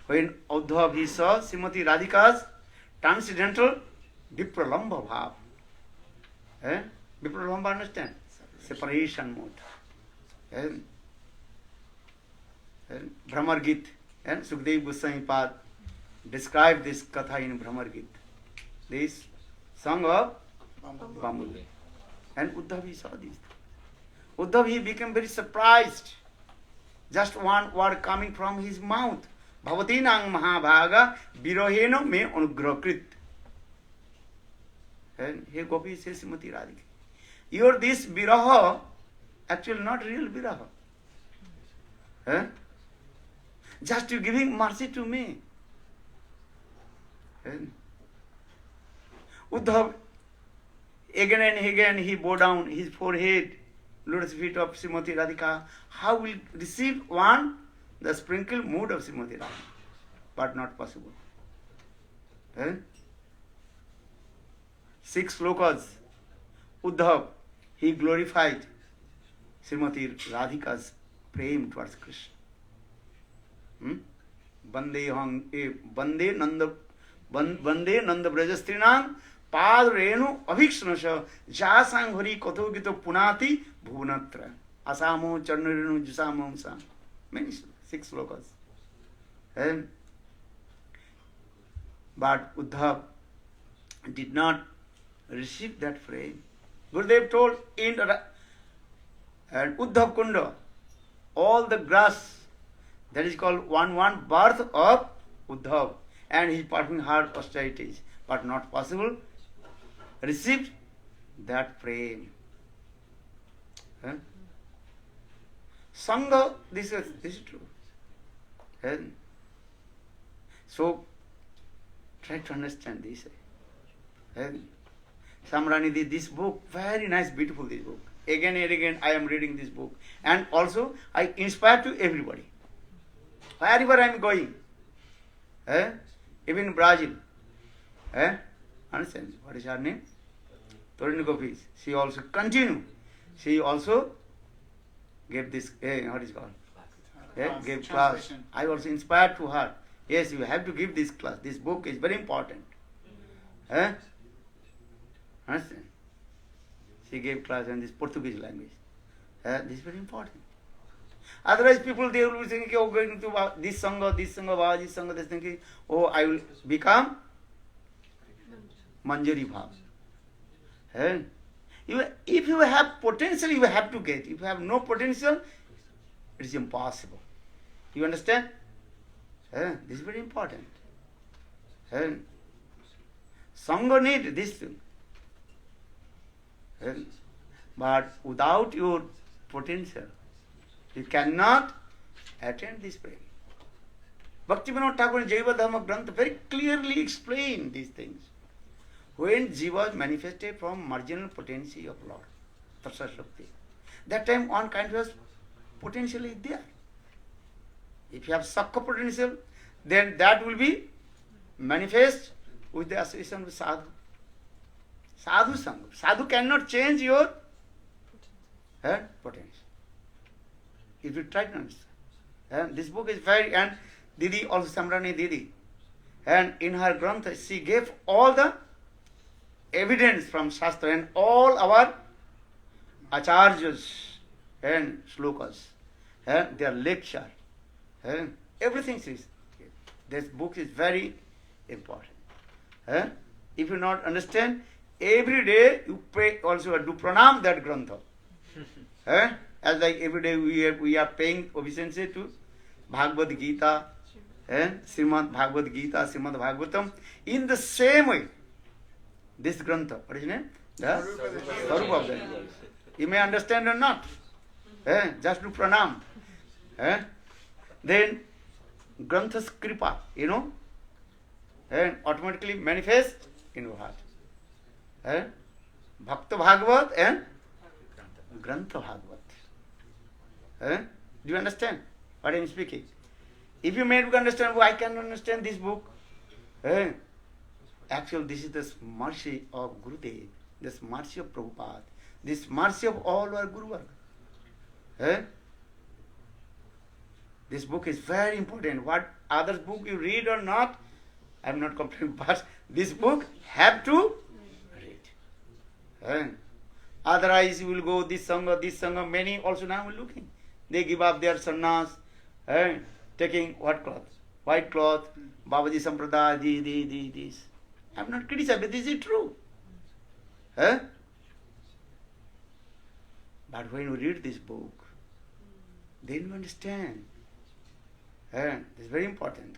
when Uddhav he saw Srimati Radhika's transcendental Vipralamba bhav. Vipralamba, understand? Separation mode. Brahmar Git and Sukdev Goswami Pad described this katha in Brahmar Git. This song of Bamboo. And Uddhav he saw this. Uddhav he became very surprised. Just one word coming from his mouth. Bhavatinang Mahabhaga Viroheno me Anugrahkrit. And here Gopi says Srimati Radhika. Your this Viraha, actually not real Viraha. Just you giving mercy to me. Uddhav, again and again he bowed down his forehead, lotus feet of Srimati Radhika. How will receive one the sprinkled mood of Srimati Radhika? But not possible. 6 slokas. Uddhav, he glorified Srimati Radhika's prem towards Krishna. Bande Nanda Brajastrinam Pad Renu Avikshnasha Jasang Hari Koto Gito Punati Bhunatra Asamo Charnarenu Jusamamsa. Many 6 slokas. And but Uddhav did not receive that frame. Gurudev told in and Uddhav Kunda, all the grass, that is called one birth of Uddhav, and he performing hard austerities, but not possible, received that frame. Sangha, this is true. And so, try to understand this. And Syamarani didi, this book, very nice, beautiful this book. Again and again I am reading this book. And also I inspire to everybody. Wherever I am going. Even in Brazil. Understand? What is her name? Torino Gopis. She also continue. She also gave this, what is it called? Gave class. I also inspired to her. Yes, you have to give this class. This book is very important. Understand? She gave class in this Portuguese language. This is very important. Otherwise, people they will be thinking, oh, going to this sangha, bhava, this sangha, this thinking, oh, I will become manjari bhava. If you have potential, you have to get. If you have no potential, it is impossible. You understand? This is very important. Sangha need this thing. But without your potential, you cannot attain this prema. Bhakti-vinod Thakur in Jiva Dhamma Grantha very clearly explained these things. When jiva is manifested from marginal potency of Lord, Tarsa Shakti, that time one kind of potential is there. If you have sakha potential, then that will be manifest with the association with sadhu. Sadhu-sanga. Sadhu cannot change your potential. If you try to understand. This book is very, and Didi, also Syamarani didi. And in her grantha, she gave all the evidence from Shastra and all our acharyas and slokas, their lecture, everything is. This book is very important. If you not understand, every day you pray also do pranam that grantha. As like every day we are paying obeisance to Bhagavad Gita, Srimad Bhagavad Gita, Srimad Bhagavatam. In the same way, this grantha, what is his name? The Svarupa of that. You may understand or not. Just do pranam. Then grantha's kripa, and automatically manifest in your heart. Bhakta-bhagavata and grantha-bhagavata. Do you understand what I am speaking? If you may understand, I can understand this book. Actually, this is the mercy of Gurudev, this mercy of Prabhupada, this mercy of all our Guru Varga. This book is very important. What other book you read or not, I am not complaining, but this book have to read. Otherwise, you will go this sangha, many also now looking. They give up their sannyas, taking what cloth? White cloth, Babaji Sampradaya, this. I am not criticizing, but this is true. But when you read this book, then you understand. This is very important.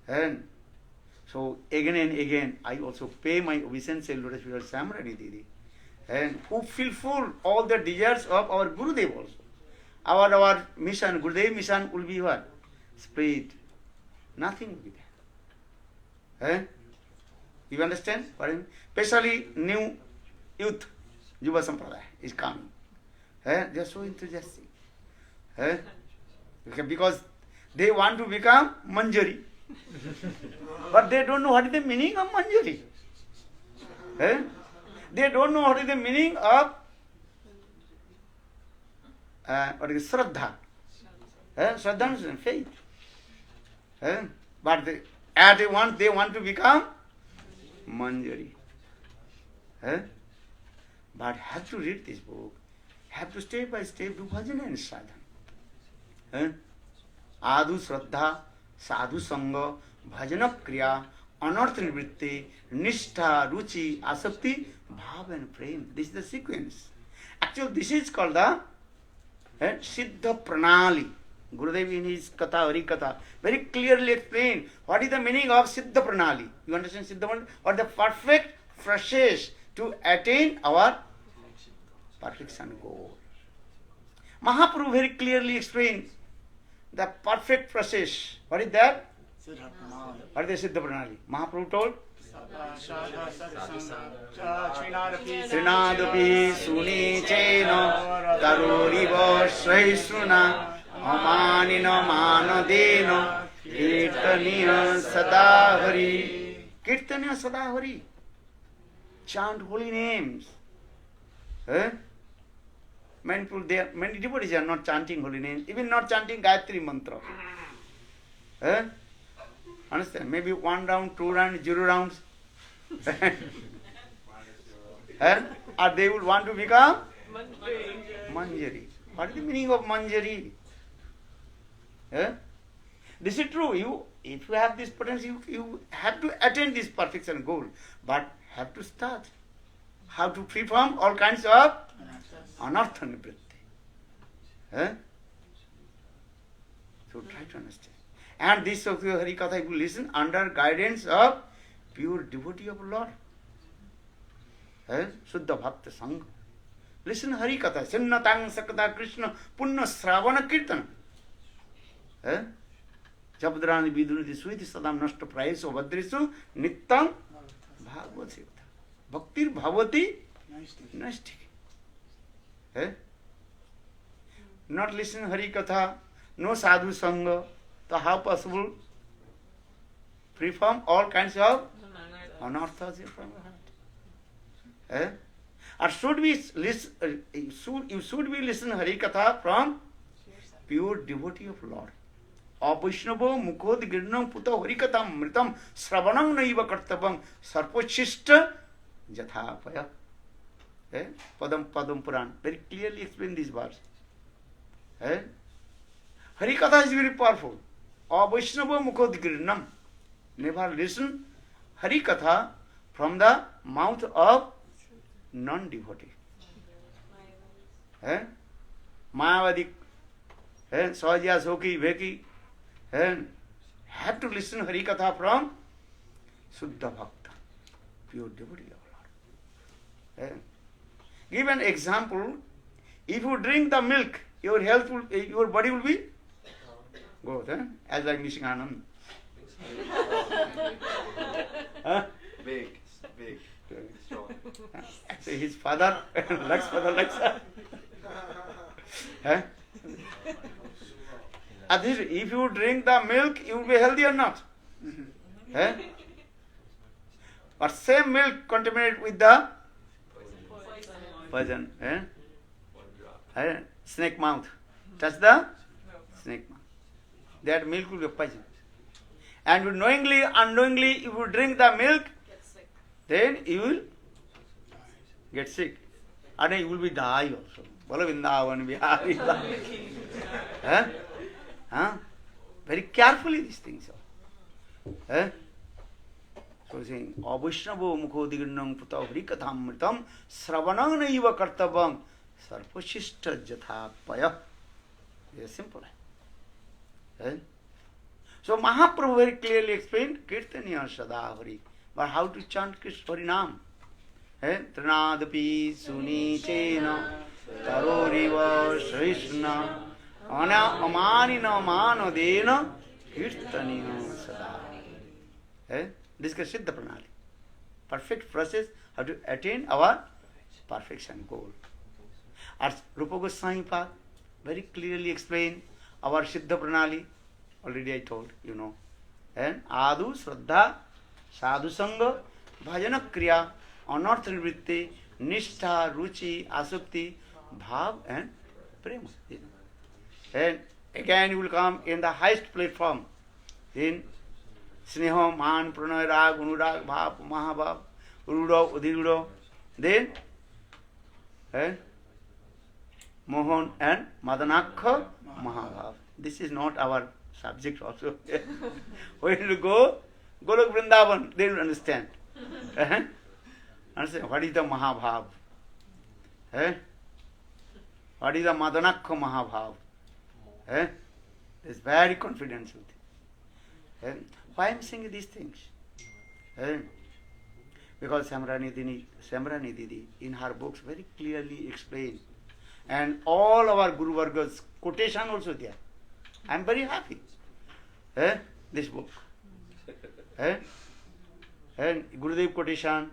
And so again and again, I also pay my obeisance to Lotus Feet of Syamarani didi, and who fulfill all the desires of our Gurudev also. Our mission, Gurudev mission will be what? Spread. Nothing will be there. You understand? Especially new youth, jiva sampradaya is coming. They are so enthusiastic. Because they want to become manjari. But they don't know what is the meaning of manjari. They don't know what is the meaning of what is sraddha. Sraddha is faith. But they want to become manjari. Eh? But have to read this book, have to step by step do bhajana and sadhana. Eh? Adu sraddha, sadhu-sanga, bhajana-kriya, anartha-nivritti, nistha, ruci, asakti, bhava and prema. This is the sequence. Actually, this is called the Siddha-pranali. Gurudev in his katha, Hari-katha, very clearly explained what is the meaning of Siddha-pranali. You understand Siddha-pranali? Or the perfect process to attain our perfection goal. Mahaprabhu very clearly explained the perfect process. What is that? What is the Siddha-pranali? Mahaprabhu told? Trinad sunicena Glories of Syamarani amanina manadena kirtaniya sada Hari. Kirtaniya sada Hari. Chant holy names. Many people there, many devotees are not chanting holy names, even not chanting Gayatri mantra. Understand? Maybe 1 round, 2 rounds, 0 rounds. Or they would want to become Manjari. What is the meaning of Manjari? This is true. If you have this potential, you have to attain this perfection goal. But have to start. How to perform all kinds of anartha-nivritti. So try to understand. And this of your Hari-katha, if you listen under guidance of pure devotee of Lord. Suddha Bhakta Sangha. Listen Hari-katha. Sinnatang Sakata Krishna Punna Sravana Kirtana. Jabdrani Viduniti Suiti Sadam Nashta Prayesu Vadrisu Nittang Bhagavata. Bhaktir Bhavati Naistik. Not listen Hari-katha, no sadhu-sanga. So how possible? Perform all kinds of anarthas from your heart. Or should we listen? You should be listen Hari-katha from pure devotee of Lord. Vaishnava mukhod girnam puta Hari-katham mritam sravanam naiva kartabam sarpochishta jathapaya. Padam Puran very clearly explain this verse. Hari-katha is very powerful. Vaishnava mukhod girnam. Never listen Hari-katha from the mouth of non-devotee. Mayavadi, Sahajya, Soki, Veki, have to listen Hari-katha from Suddha Bhakta, pure devotee of Lord. Give an example. If you drink the milk, your health will, your body will be good, as like missing Anand. Big, strong. So his father, Lak's father, Lak's. If you drink the milk, you will be healthy or not? But same milk contaminated with the poison. Snake mouth. Touch the snake mouth. That milk will be poison. And you knowingly, unknowingly, if you drink the milk, then you will get sick. And you will be die also. Bolo Vrindavan Bihari. Very carefully these things are. So saying, Vaishnava mukhodigarnam puta Hari-katham mritam sravanam naiva kartabam sarpochishta jathapaya. Very simple. So Mahaprabhu very clearly explained Kirtaniya sada Hari. But how to chant Krishna Harinam? Trinad sunicena Glories of Syamarani amanina manadena kirtaniya sada. This is Siddha-pranali. Perfect process how to attain our perfection goal. As Rupa Goswami Pad very clearly explained our Siddha-pranali. Already I told, you know. And Adu, Sraddha, sadhu-sanga, bhajana-kriya, anartha-nivritti, nistha, ruci, asakti, bhava and prema. And again you will come in the highest platform in Sneha, Man, Pranay, Rag, Anurag, Bhav, Mahabhav, Urudo, Udhirudo, Then Mohan and Madanakha Mahabhav. This is not our subject also. When you go Golok Vrindavan, they will understand. Understand what is the Mahabhav? What is the Madanakha Mahabhav? There's very confidence with it. Why I am saying these things? Because Syamarani didi in her books very clearly explain, and all our Guru Varga's quotation also there. I am very happy. This book. And Gurudev quotation,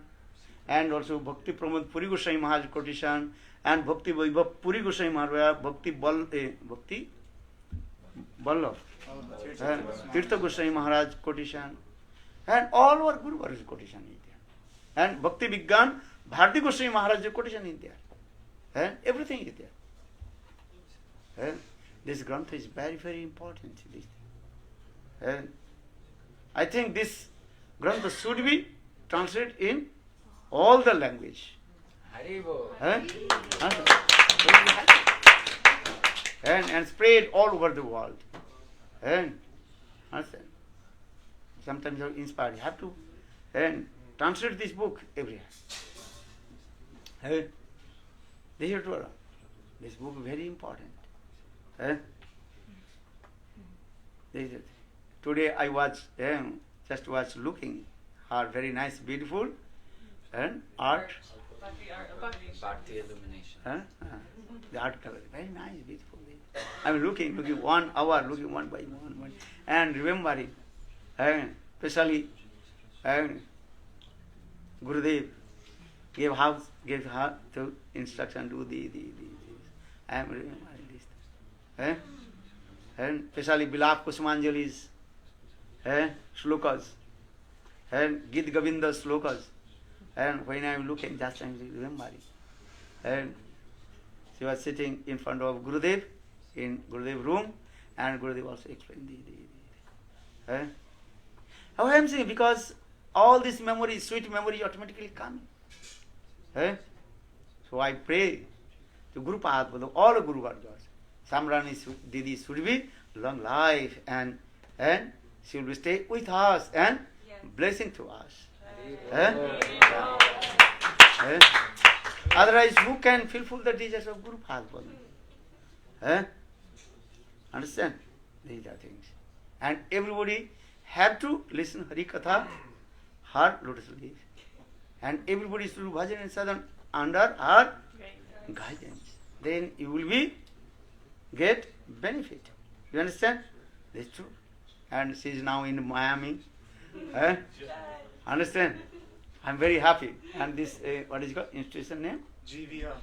and also Bhakti Pramod Puri Goswami Maharaj quotation, and Bhakti Vaibhav Puri Goswami Maharaj, Bhakti Vallabh, Tirtha Goswami Maharaj quotation, and all our Guru Varga's quotation is there. And Bhakti Vigyan Bharati Goswami Maharaj quotation is there. Everything is there. This grantha is very, very important. I think this grantha should be translated in all the language. And spread all over the world. Sometimes you're inspired. You have to translate this book everywhere. This book is very important. Today I was just looking her very nice, beautiful art. Bhakti illumination. The art color, very nice, beautiful. I'm looking 1 hour, looking one by one, and remembering, especially Gurudev gave her to instruction, do the. I am remembering this. And especially Bilap Kusumanjali's slokas, and Gita Govinda slokas. And when I am looking, just I am remembering. And she was sitting in front of Gurudev, in Gurudev room, and Gurudev also explained How I am saying, because all this memory, sweet memory automatically come. So I pray to Guru Padma, all Guru Vargas, Syamarani didi should be long life, and she will stay with us and blessing to us. Otherwise, who can fulfill the desires of Guru Padma? Understand? These are things. And everybody have to listen Hari-katha, her lotus leaf. And everybody should do bhajan and sadhana under her guidance. Then you will get benefit. You understand? That's true. And she is now in Miami. Understand? I'm very happy. And this, what is it called? Institution name? GVR.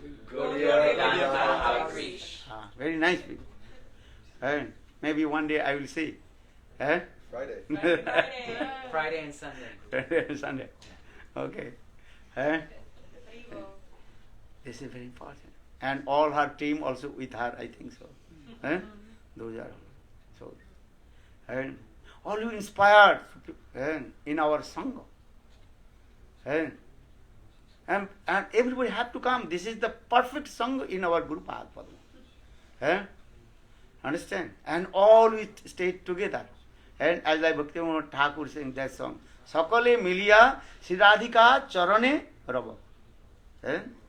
Very nice people. Maybe one day I will see. Friday. Friday and Sunday. Friday and Sunday. Okay. This is very important. And all her team also with her, I think so. Those are so. And all you inspired in our Sangha. And everybody have to come. This is the perfect Sangha in our Guru Padma. Understand? And all we stay together. And as like Bhakti Thakur saying that song, Sakale Miliya Siddha Charane Rava.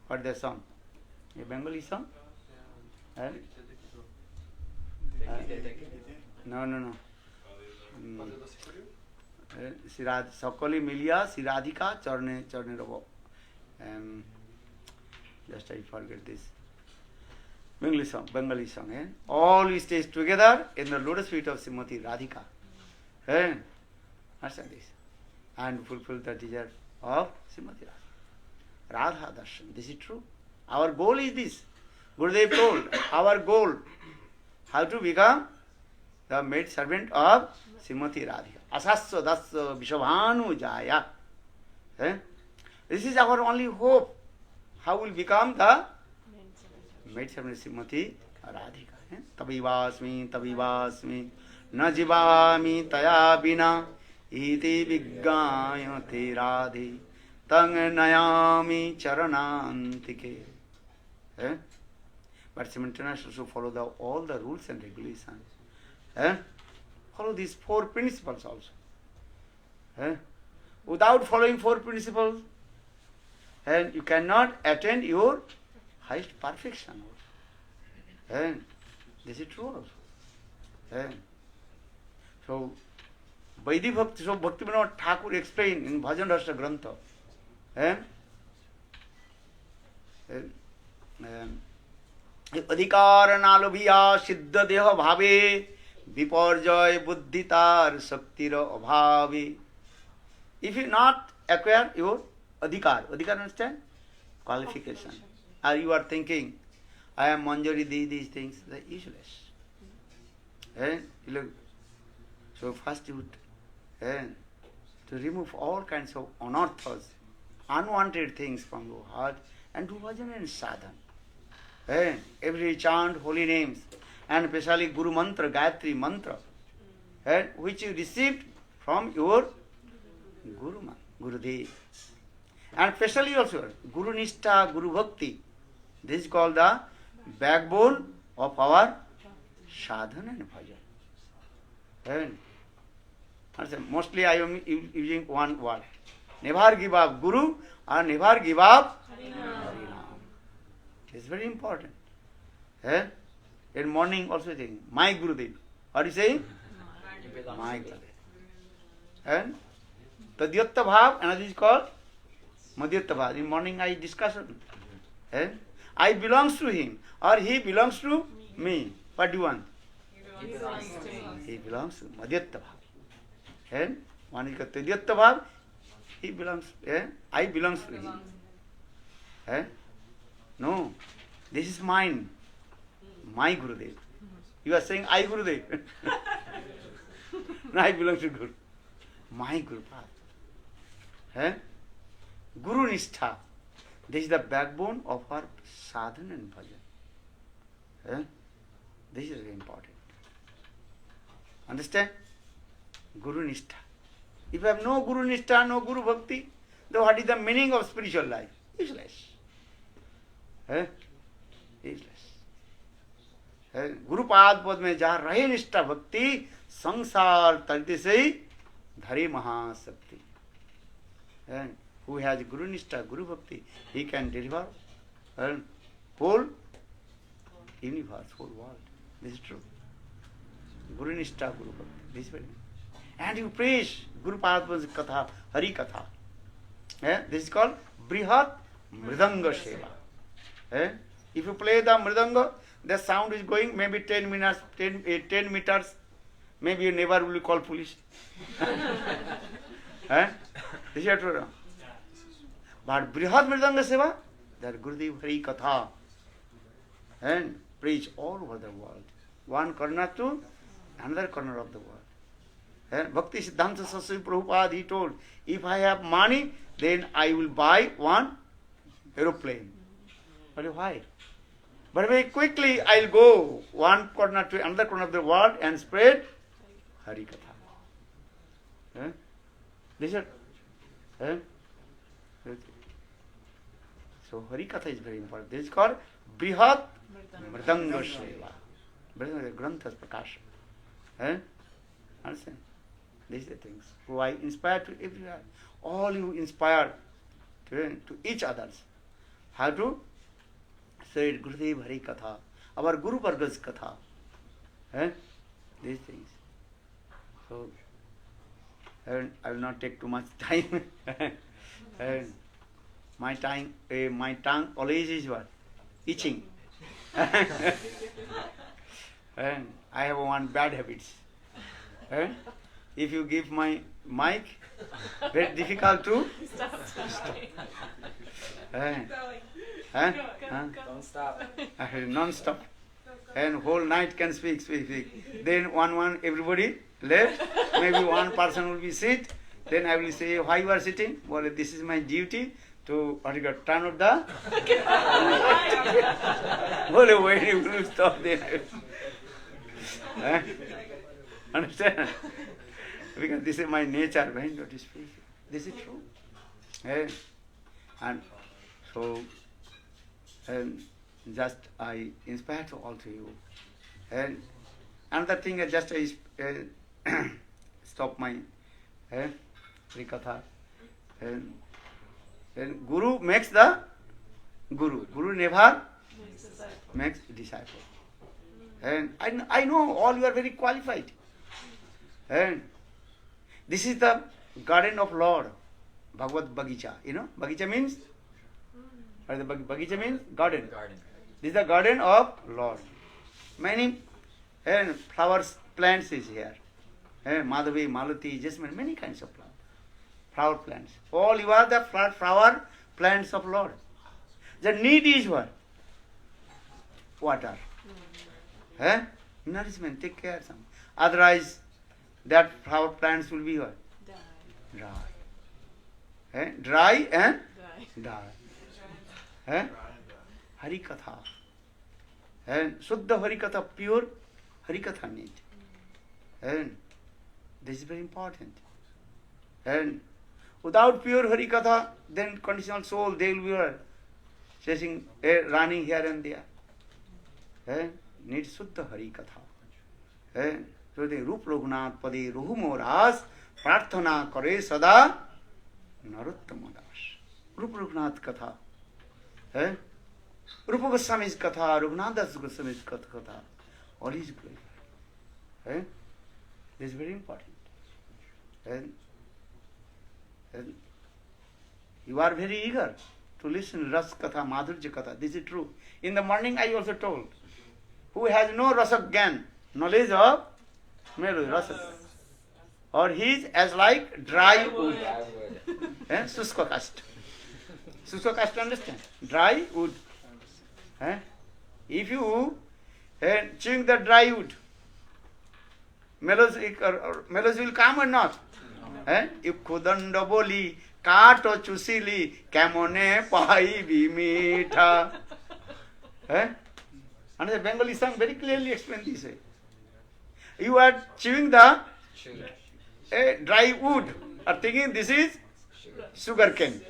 What is that song? A Bengali song? No. Sakale Miliya Siddha Charane Rava. Just I forget this. Bengali song. All we stay together in the lotus feet of Srimati Radhika. Understand this? And fulfill the desire of Srimati Radhika. Radha Darshan. This is true. Our goal is this. Gurudev told, our goal, how to become the maid servant of Srimati Radhika. Asasya dasya vishabhanu jaya. This is our only hope. How will become the maid servant Srimati Radhika. Tabivasmi, na jivami taya bina, iti vigyayate radhe, tang nayami charanantike. But simultaneously also follow all the rules and regulations. Follow these 4 principles also. Without following 4 principles, and you cannot attain your highest perfection. This is true also. So, Vaidhi Bhakti, so Bhaktivinoda Thakur explained in Bhajana-rasa grantha. Adhikar nalabhiya siddha deha bhave viparjaya buddhitar saktira abhave. If you not acquire your adhikar, understand? Qualification. Or you are thinking, I am Manjari Didi, these things, they are useless. Look. So first you to remove all kinds of anarthas, unwanted things from your heart, and do bhajana and sadhana. Every chant holy names, and especially Guru mantra, Gayatri mantra, which you received from your Guru man, Gurudev. And especially also guru-nishtha, guru-bhakti. This is called the backbone of our sadhana and bhajan. Mostly I am using one word. Never give up Guru or never give up Harinam. It's very important. In morning also saying, my Gurudev. What are you saying? My Gurudev. And Tadyatta Bhav, another is called Madhyatta Bhav. In morning I discuss it. I belongs to him or he belongs to me. What do you want? He belongs to Madhyatta Bhav. One is called Tadyatta Bhav, he belongs, I belongs to him. No, this is mine, my Gurudev. You are saying I Gurudev. No, I belong to Guru. My Guru Path. Guru-nishtha. This is the backbone of our sadhana and bhajan. This is very important. Understand? Guru-nishtha. If you have no Guru-nishtha, no Guru-bhakti, then what is the meaning of spiritual life? Useless. Useless. Guru-pad pad mein jahan rahe nishtha bhakti, sansar tarite se dhare mahasakti. Who has Guru-nishtha, Guru-bhakti, he can deliver whole universe, whole world. This is true. Guru-nishtha, Guru-bhakti. This is very important. And you praise Guru Padma's katha, Hari-katha. This is called Brihat Mridanga Seva. If you play the Mridanga, the sound is going maybe 10 meters, maybe your neighbor will call police. This is true. But Brihat Mridanga Seva, that Gurudev Hari-katha, and preach all over the world. One corner to another corner of the world. Bhakti Siddhanta Saraswati Prabhupada, he told, if I have money, then I will buy one aeroplane. But why? But very quickly I will go one corner to another corner of the world and spread Hari-katha. This is so Hari-katha is very important. This is called Brihat Mridanga Seva. Mridanga Granthas Prakasha. Understand? These are the things. Who I inspire to everyone. All you inspire to each others. How to say Gurudev Hari-katha, our Guru Varga's katha. These things. So, I will not take too much time. My tongue always is what? Itching. And I have one bad habits. If you give my mic, very difficult to stop. Don't stop. Non-stop. And whole night can speak. Then one, everybody left. Maybe one person will be sit. Then I will say, why you are sitting? Well, this is my duty to turn off the... Well, when you will stop, then I will... Understand? Because this is my nature, when not to speak. This is true. And so, and just I inspire to all to you. And another thing, I just stop my Hari-katha. And Guru makes the Guru. Guru never makes disciple. And I know all you are very qualified. And this is the garden of Lord. Bhagavad Bagicha. You know, Bagicha means? What is the Bagicha means? Garden. This is the garden of Lord. Many flowers, plants is here. Madhavi, Maluti, Jasmine, many kinds of plants. Flower plants. All you are the flower plants of Lord. The need is what? Water. Nourishment, take care some. Otherwise, that flower plants will be what? Dry. Dry and die. Hari-katha. And Shuddha Hari-katha, pure Hari-katha need. And this is very important. And without pure Hari-katha, then conditional soul, they will be chasing, running here and there. Need Shuddha Hari-katha. So the Rup Raghunath Pade Ruhumo Ras Prarthana Kare Sada Narottama Das. Rup Raghunath Katha. Rupa Goswami's Katha, Raghunath Das Goswami's Katha. All is glorified. This is very important. And you are very eager to listen Ras Katha, Madhurya Katha. This is true. In the morning I also told, who has no Rasagyan, knowledge of Melu, Rasa, or he is as like dry wood. Suska cast. Suska cast, understand? Dry wood. If you chewing the dry wood, mellows will come or not? If kudanda boli, kato chusili, kamone pai bimitha. And the Bengali song very clearly explains this way. You are chewing the dry wood, are thinking this is sugar cane.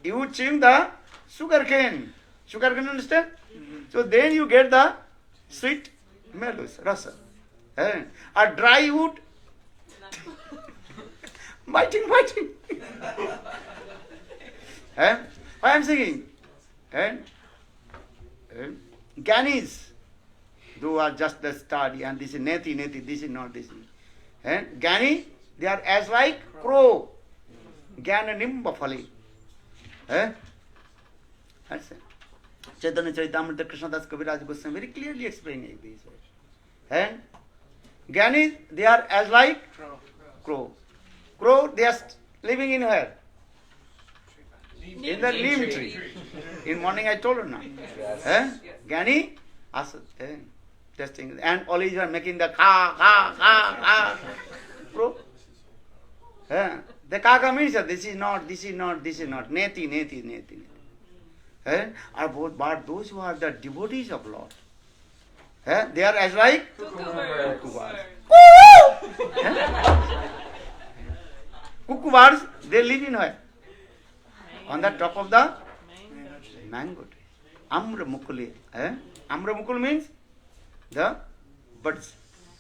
You chewing the sugar cane. Sugar cane, understand? So then you get the sweet mellows, rasa. A dry wood, biting. Why I am singing? Gyanis, those are just the study, and this is neti, this is not this. Gyani, they are as like crow. Gyana nimba phali. That's it. Chaitanya Charitamrita Krishna Das Kaviraj Goswami very clearly explaining this. Gyanis, they are as like crow. Crow, they are living in where? In the neem tree. In morning I told her now. Gyani, testing. And all is making the ka. Crow. The kaka means that this is not. Neti. But those who are the devotees of Lord, they are as like cuckoo. Cuckoo birds, they live in where? On the top of the mango tree. Amra mukuli. Amra mukul means the buds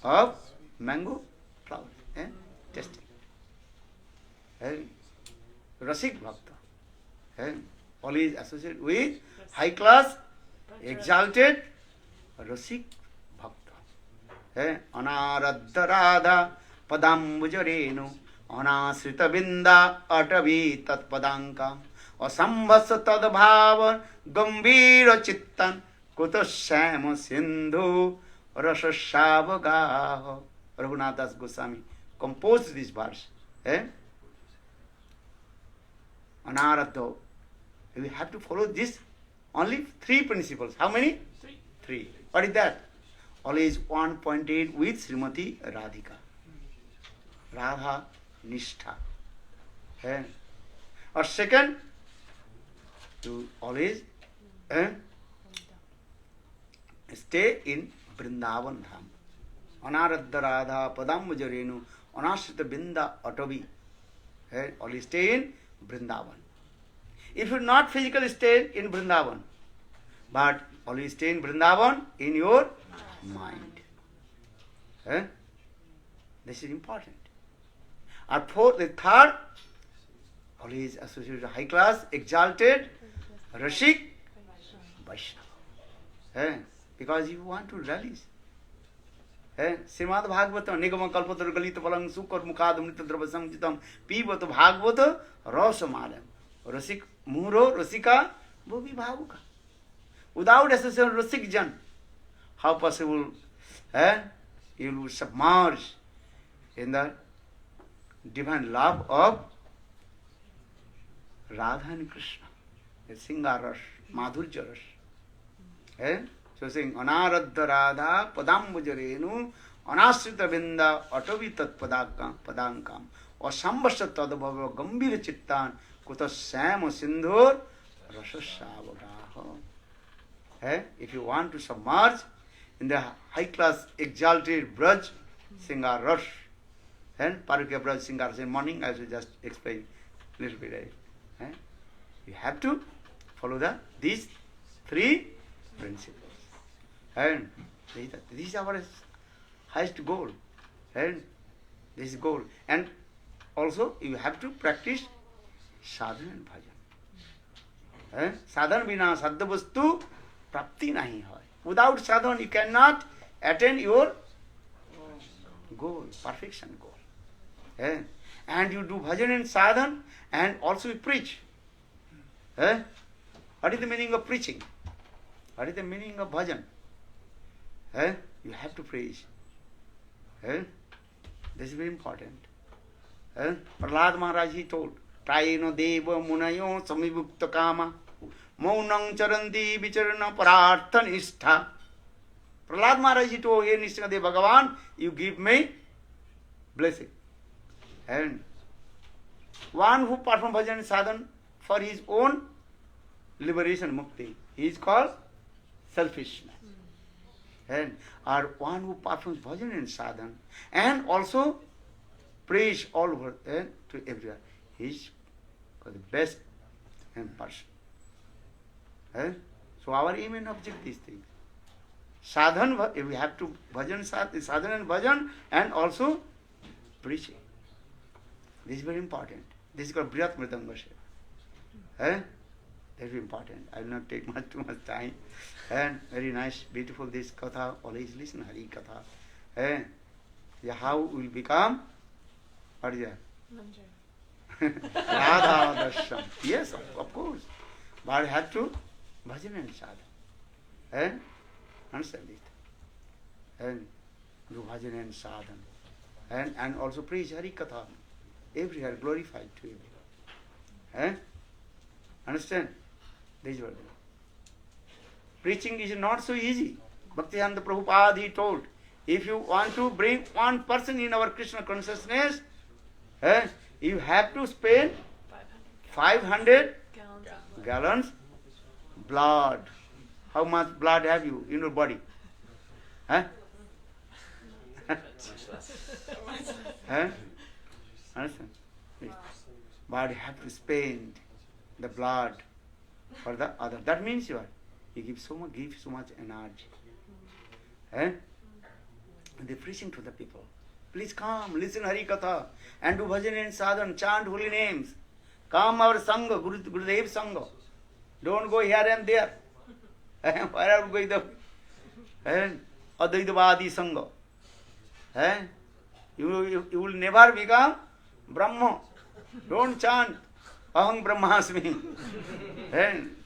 of mango flower. Testing. Rasik Bhakta. Always associated with high class, exalted Rasik Bhakta. Anartha-nivritti padambujarenu anasrita binda atavi tat padanka asambhasa tad bhava gambhira chittan kuta syama sindhu rasa-shavagaha. Raghunath Das Goswami composed this verse. Anartha. We have to follow this only 3 principles. How many? 3. What is that? Always one pointed with Srimati Radhika. Radha Nishtha. Or second, to always stay in Vrindavan Dham. Anartha Radha Padam Mujarenu Anashrita Binda Atavi. Always stay in Vrindavan. If you not physically stay in Vrindavan, but always stay in Vrindavan in your mind. This is important. And the third, always associated with high class, exalted, rasik, Vaishnava. Because you want to release. Srimad Bhagavata, Nigama Kalpatar Galita Palang Sukar Mukhadam Nitya Drava Samjitam Pivata Bhagavata Rasa Malam. Rasik Muro, Rasika, Bhogi Bhavuka. Without association of rasik-jan, how possible you will submerge in the divine love of Radha and Krishna, the Singha-ras, Madhurya-ras. So saying, Anaradha Radha Padambujarenu Anasrita Vinda Atavitat Padankam Asambhasa Tadabhava Gambhira Chittan Kuta Sama Sindhur Rasasavagaha. If you want to submerge in the high class exalted Braj Singha-ras, and Parikya Braj Singha-ras in morning, I will just explain a little bit. You have to follow these three principles. And this is our highest goal. And this is goal. And also you have to practice sadhana and bhajan. Sadhana bina saddha vastu prapti nahi hoy. Without sadhana you cannot attain your goal, perfection goal. And you do bhajan and sadhana and also you preach. What is the meaning of preaching? What is the meaning of bhajan? You have to preach. This is very important. Prahlad Maharaj, he told, Trayeno deva munayo samibhukta kama maunang charanti vicharana parartha nistha. Prahlad Maharaj, he told, Hey Nishtha Bhagavan, you give me blessing. And one who performs bhajan and sadhana for his own liberation, mukti, he is called selfishness. And or one who performs bhajan and sadhana and also praise all over to everyone, he is the best person. So our aim and object these things. Sadhana, we have to bhajan, sadhana and bhajan and also preaching. This is very important. This is called Brihat Mridanga Seva. That is important. I will not take too much time. And very nice, beautiful this katha. Always listen, Hari-katha. How will become? What is that? Radha Darsham. Yes, of course. But have to bhajan and sadhana. Understand it. And do bhajan and sadhana. And also preach Hari-katha. Everywhere glorified to everyone. Understand? This is what it is. Preaching is not so easy. Bhaktivedanta Prabhupada, he told, if you want to bring one person in our Krishna consciousness, you have to spend 500 gallons blood. How much blood have you in your body? Understand? But you have to spend the blood for the other. That means you give so much energy. And they're preaching to the people. Please come, listen Hari-katha, and do bhajan and sadhana, chant holy names. Come our Sangha, Gurudev Sangha. Don't go here and there. Where are we going? Advaitavadi Sangha. You will never become Brahma. Don't chant Aham Brahmasmi.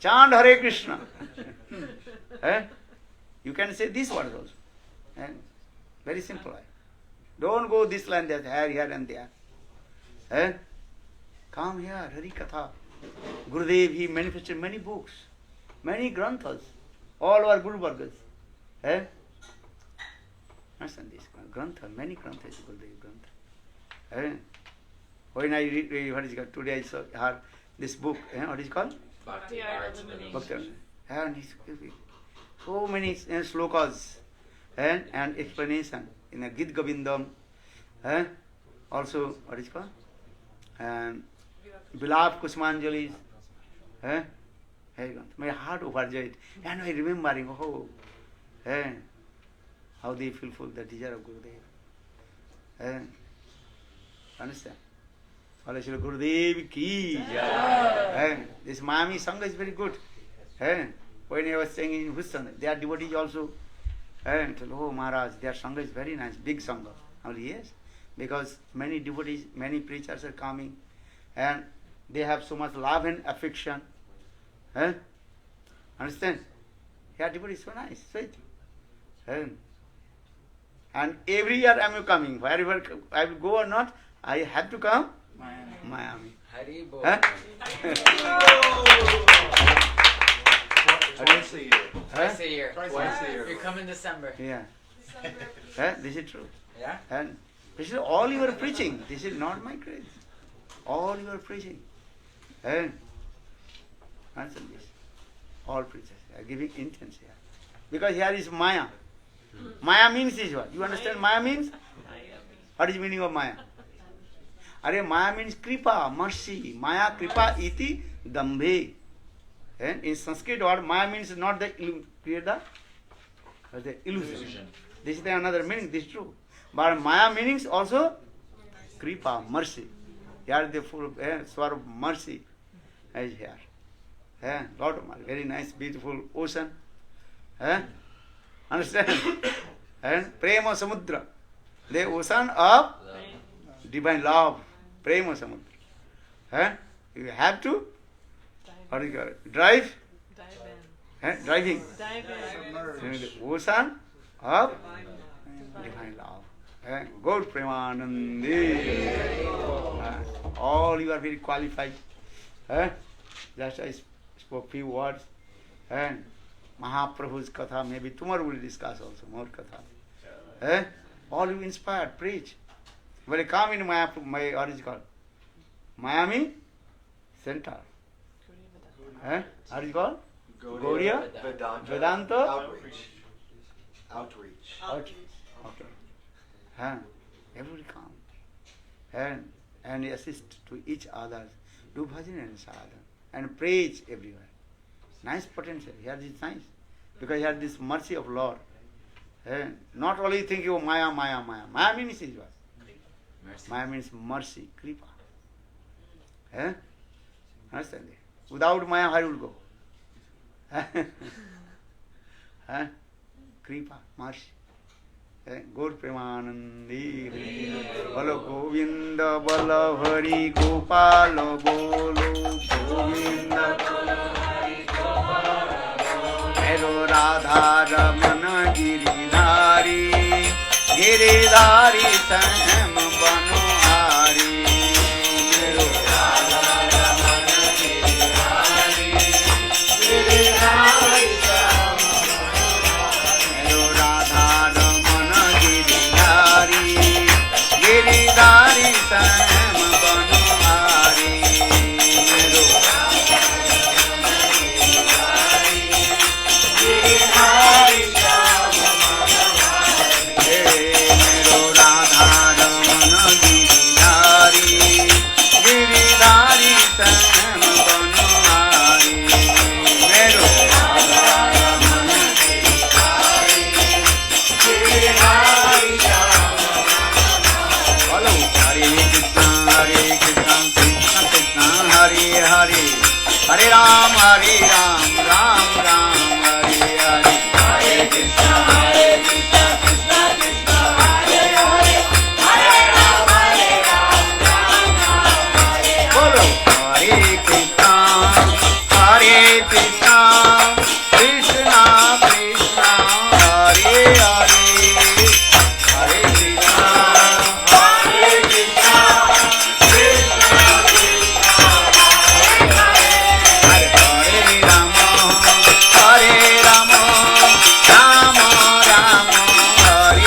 Chant Hare Krishna. You can say these words also. Very simple. Don't go this land, that here and there. Come here, Hari-katha. Gurudev, he manifested many books, many granthas, all our Guru Vargas. Understand this? Grantha, many granthas, Gurudev Grantha. When I read, what is it called? Today I saw this book, what is it called? Bhakti-bhagavata. And he's so many slokas and explanation in a Git Govindam. Also, what is it called? Bilab Kusmanjalis. My heart overjoyed. And I remembering, how they fulfill the desire of Gurudev. Understand? All Shri Gurudev ki jai. This Miami Sangha is very good. When I was staying in Houston, they are devotees also. And told, oh Maharaj, their Sangha is very nice, big Sangha. Only yes, because many devotees, many preachers are coming, and they have so much love and affection. Understand? Here devotee is so nice, sweet. And every year I am coming. Wherever I will go or not, I have to come. Miami. Hari-bo. Twice a year. Twice a year. Twice a year. You come in December. Yeah. This is true. Yeah? And this is all you are preaching. This is not my craze. All you are preaching. And answer this. All preachers are giving intense here. Because here is Maya. Maya means is what? You understand Maya means? What is the meaning of Maya? Maya means kripa, mercy. Maya kripa iti dambhe. And in Sanskrit word, Maya means not the create the illusion. This is the another meaning, this is true. But Maya meanings also kripa, mercy. Here the full Svarupa mercy is here. Lot of very nice, beautiful ocean. Understand? And prema-samudra, the ocean of divine love. Prema-samudra. You have to what do you call it? Drive? Driving. The ocean of divine love. Good Premanandi. All you are very qualified. Just I spoke few words. And Mahaprabhu's katha, maybe tomorrow we'll discuss also more katha. All you inspired, preach. When I come in my what is it called? Miami Center. How is it called? Gaudiya Vedanta Outreach. Okay. Everybody come. And assist to each other. Do bhajana and sadhana. And preach everywhere. Nice potential. Here is nice. Because here this mercy of Lord. Not only thinking of Maya. Maya means is what? Mercy. Maya means mercy, kripa. Understand it? Without Maya, how will go? Kripa, mercy. Gaur Premanandi. Bala Govinda, Bala Hari Gopala, Bolo Govinda. Hero Radha Ramana Giridhari, Giridhari Sam Banohari. Hare Ram, Ram Ram, Hare Hare. Hare Krishna, Krishna Krishna, Hare Hare. Hare Ram, Ram Hare Hare. Hare Krishna, Krishna Krishna, Hare Hare. Hare Krishna, Krishna Hare Krishna,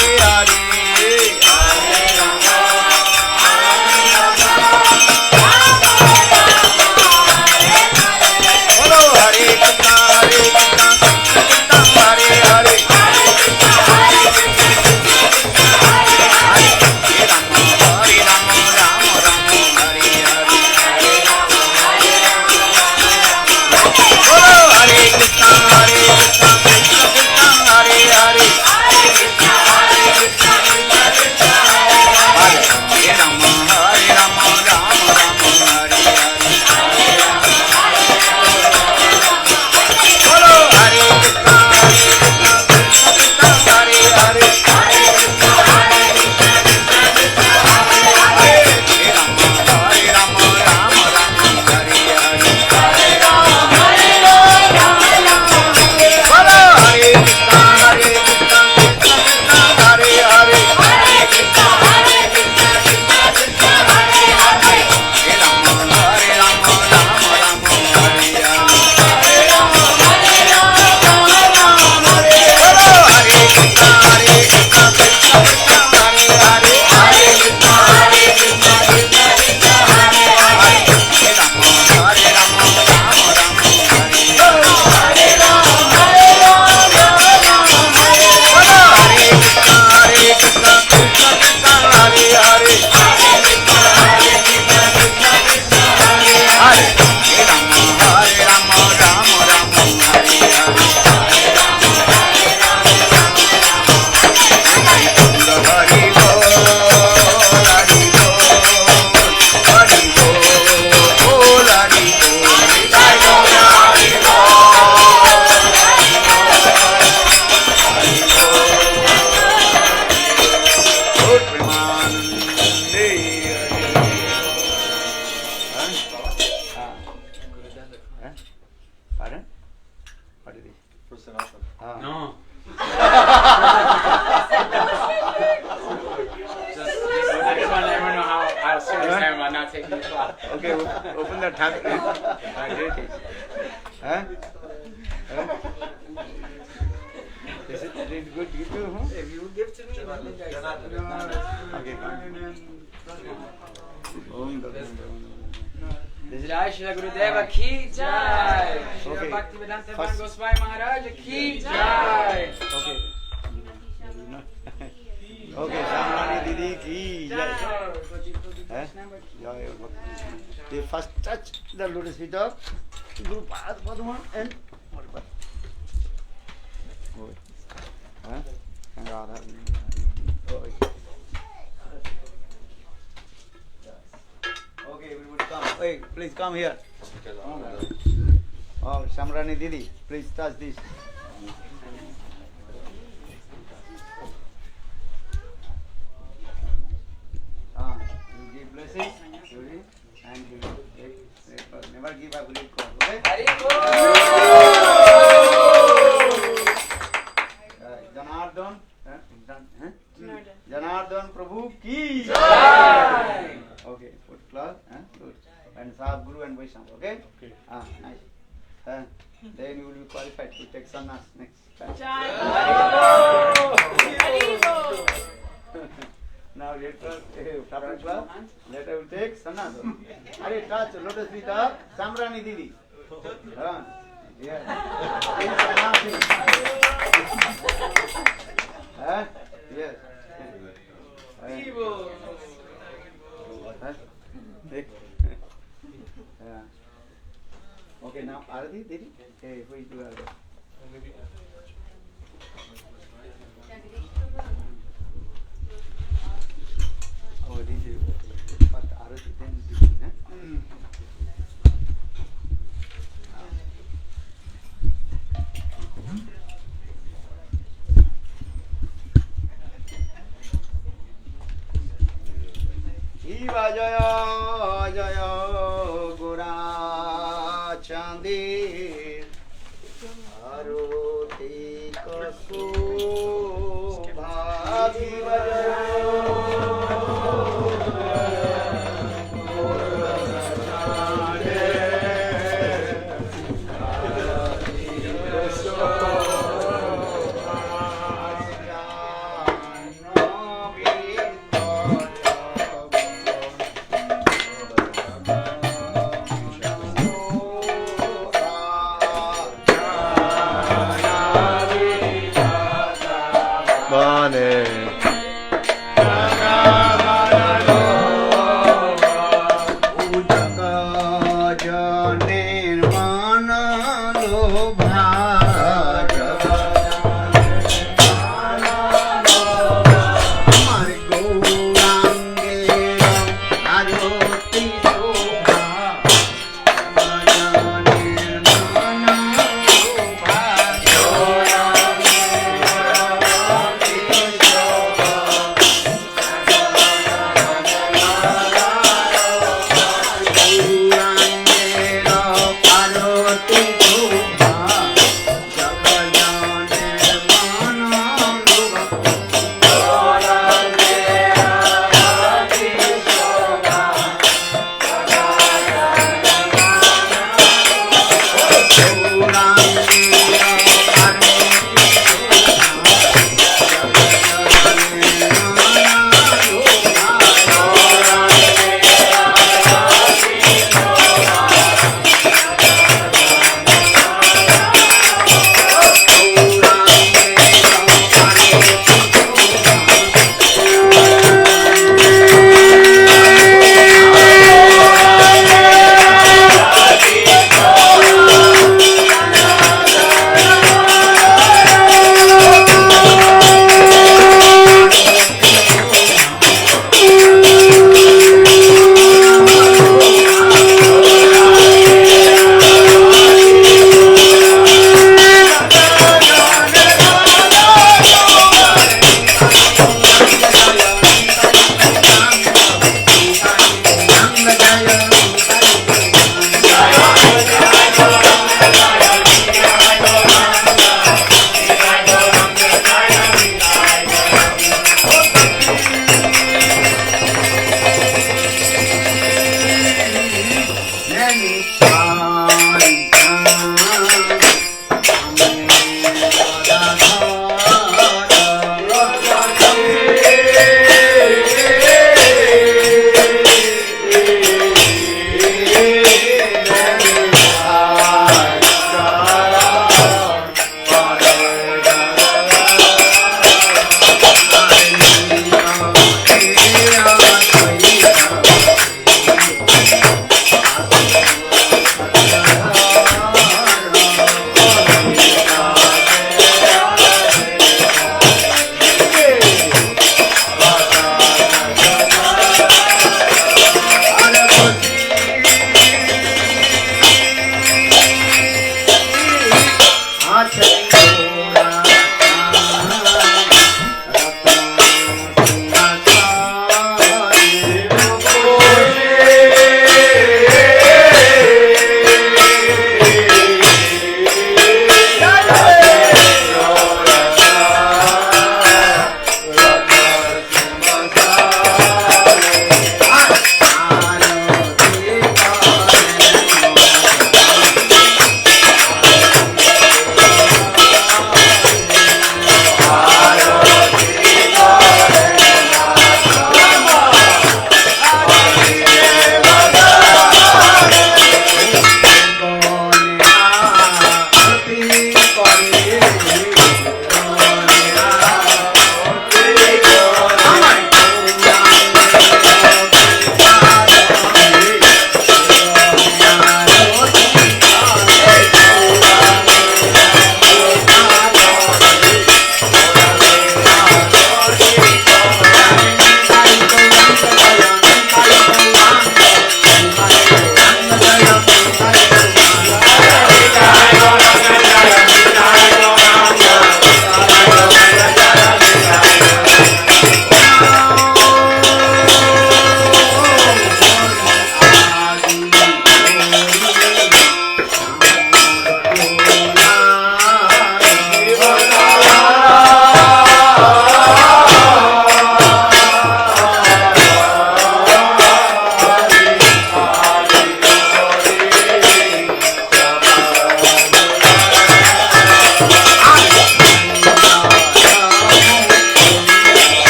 No. Just I just want to never know how serious I am about not taking the class. Okay, open the tab. Huh? Is it good gift to whom? If you give to me, then you guys Okay. Jai Shri Gurudeva ki jai. Shri Okay. Bhakta-bhagavata First- Svami Maharaja ki jai. Okay. Okay, Syamarani didi ki jai. Eh? Jai Bhakti. They first touch the lotus feet of Guru Padma and Mahaprabhu. Huh? And Radha. Okay, we would come. Hey, please come here. Oh, Syamarani didi, please touch this. You give blessings, Yuri, and you never give a bullet call, okay? Janardhan, Janardhan Prabhu ki jai. Okay, put cloth, good. And Sahab Guru and Vaishnava, okay? Okay. Nice. Then you will be qualified to take sannyas next time. Now later, later will take sannyas. Are touch lotus feet of Syamarani didi. Yeah. Yes. Okay, now Arati didi. Hey, who is you Arati? Oh, this is first Arati, then didi. Jiva jaya jaya gura chandir aroti kasu bhagi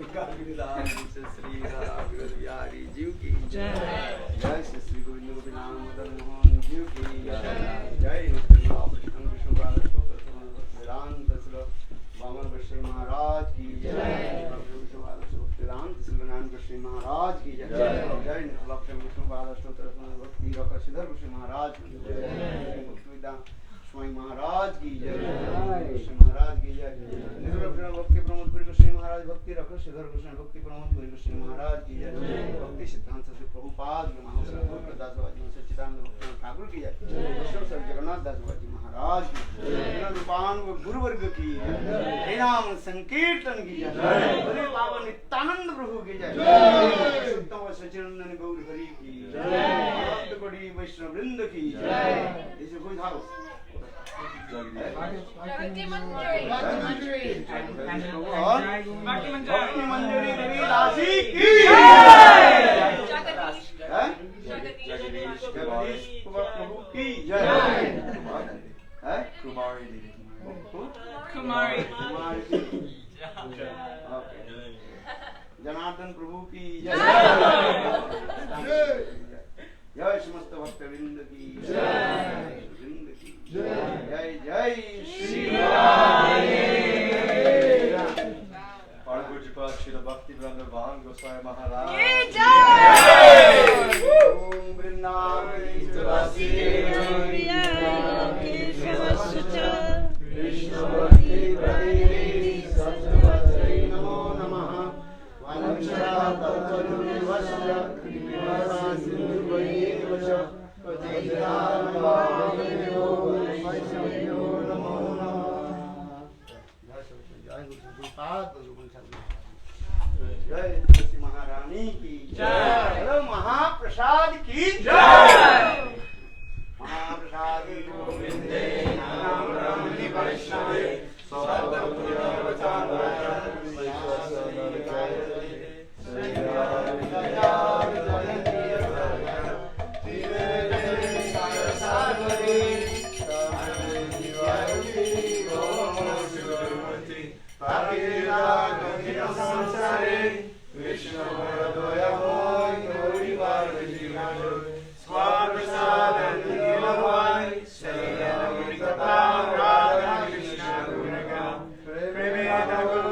Shri Bihari जीव की जय। जय श्री गोविंद गोपीनाथ मदन मोहन जीव की जय। वेदांत वामन श्री महाराज की जय। वेदांत श्री महाराज की जय। जय लक्ष्मी विष्णु भक्ति श्रीधर श्री महाराज की जय। स्वामी महाराज की जय। श्री महाराज की जय। भक्ति प्रमोद पुरी श्री महाराज भक्ति रखो श्रीधर कृष्ण भक्ति प्रमोद पुरी श्री महाराज की जय। भक्ति सिद्धांत से प्रभुपाद महाप्रभु दास सच्चिदानंद भक्त ठाकुर की जय। जगन्नाथ दास महाराज की जय। रूपान गुरु वर्ग की जय। नाम संकीर्तन की जय। पावन नित्यानंद प्रभु की जय। उत्तम सचिनंदन गौर हरि की जय। भक्त कोटि वैष्णव वृंद की जय। इसे कोई था भक्ति मंजरी रविदासी की जगदीश प्रभु की जय। कुमारी दीदी Kumari. जनार्दन प्रभु की जय। जय समस्त भक्त वृंद की जय। जय जय श्री और पूज्यपाद श्रील भक्ति वृंदावन गोसाई महाराज ओम वृंदावन तुलसी नमो नमः। जय तुलसी महारानी की जय। हेलो महाप्रसाद की जय। महाप्रसाद गोविंदे नाम ब्रह्मणि वैष्णवे Hari-katha,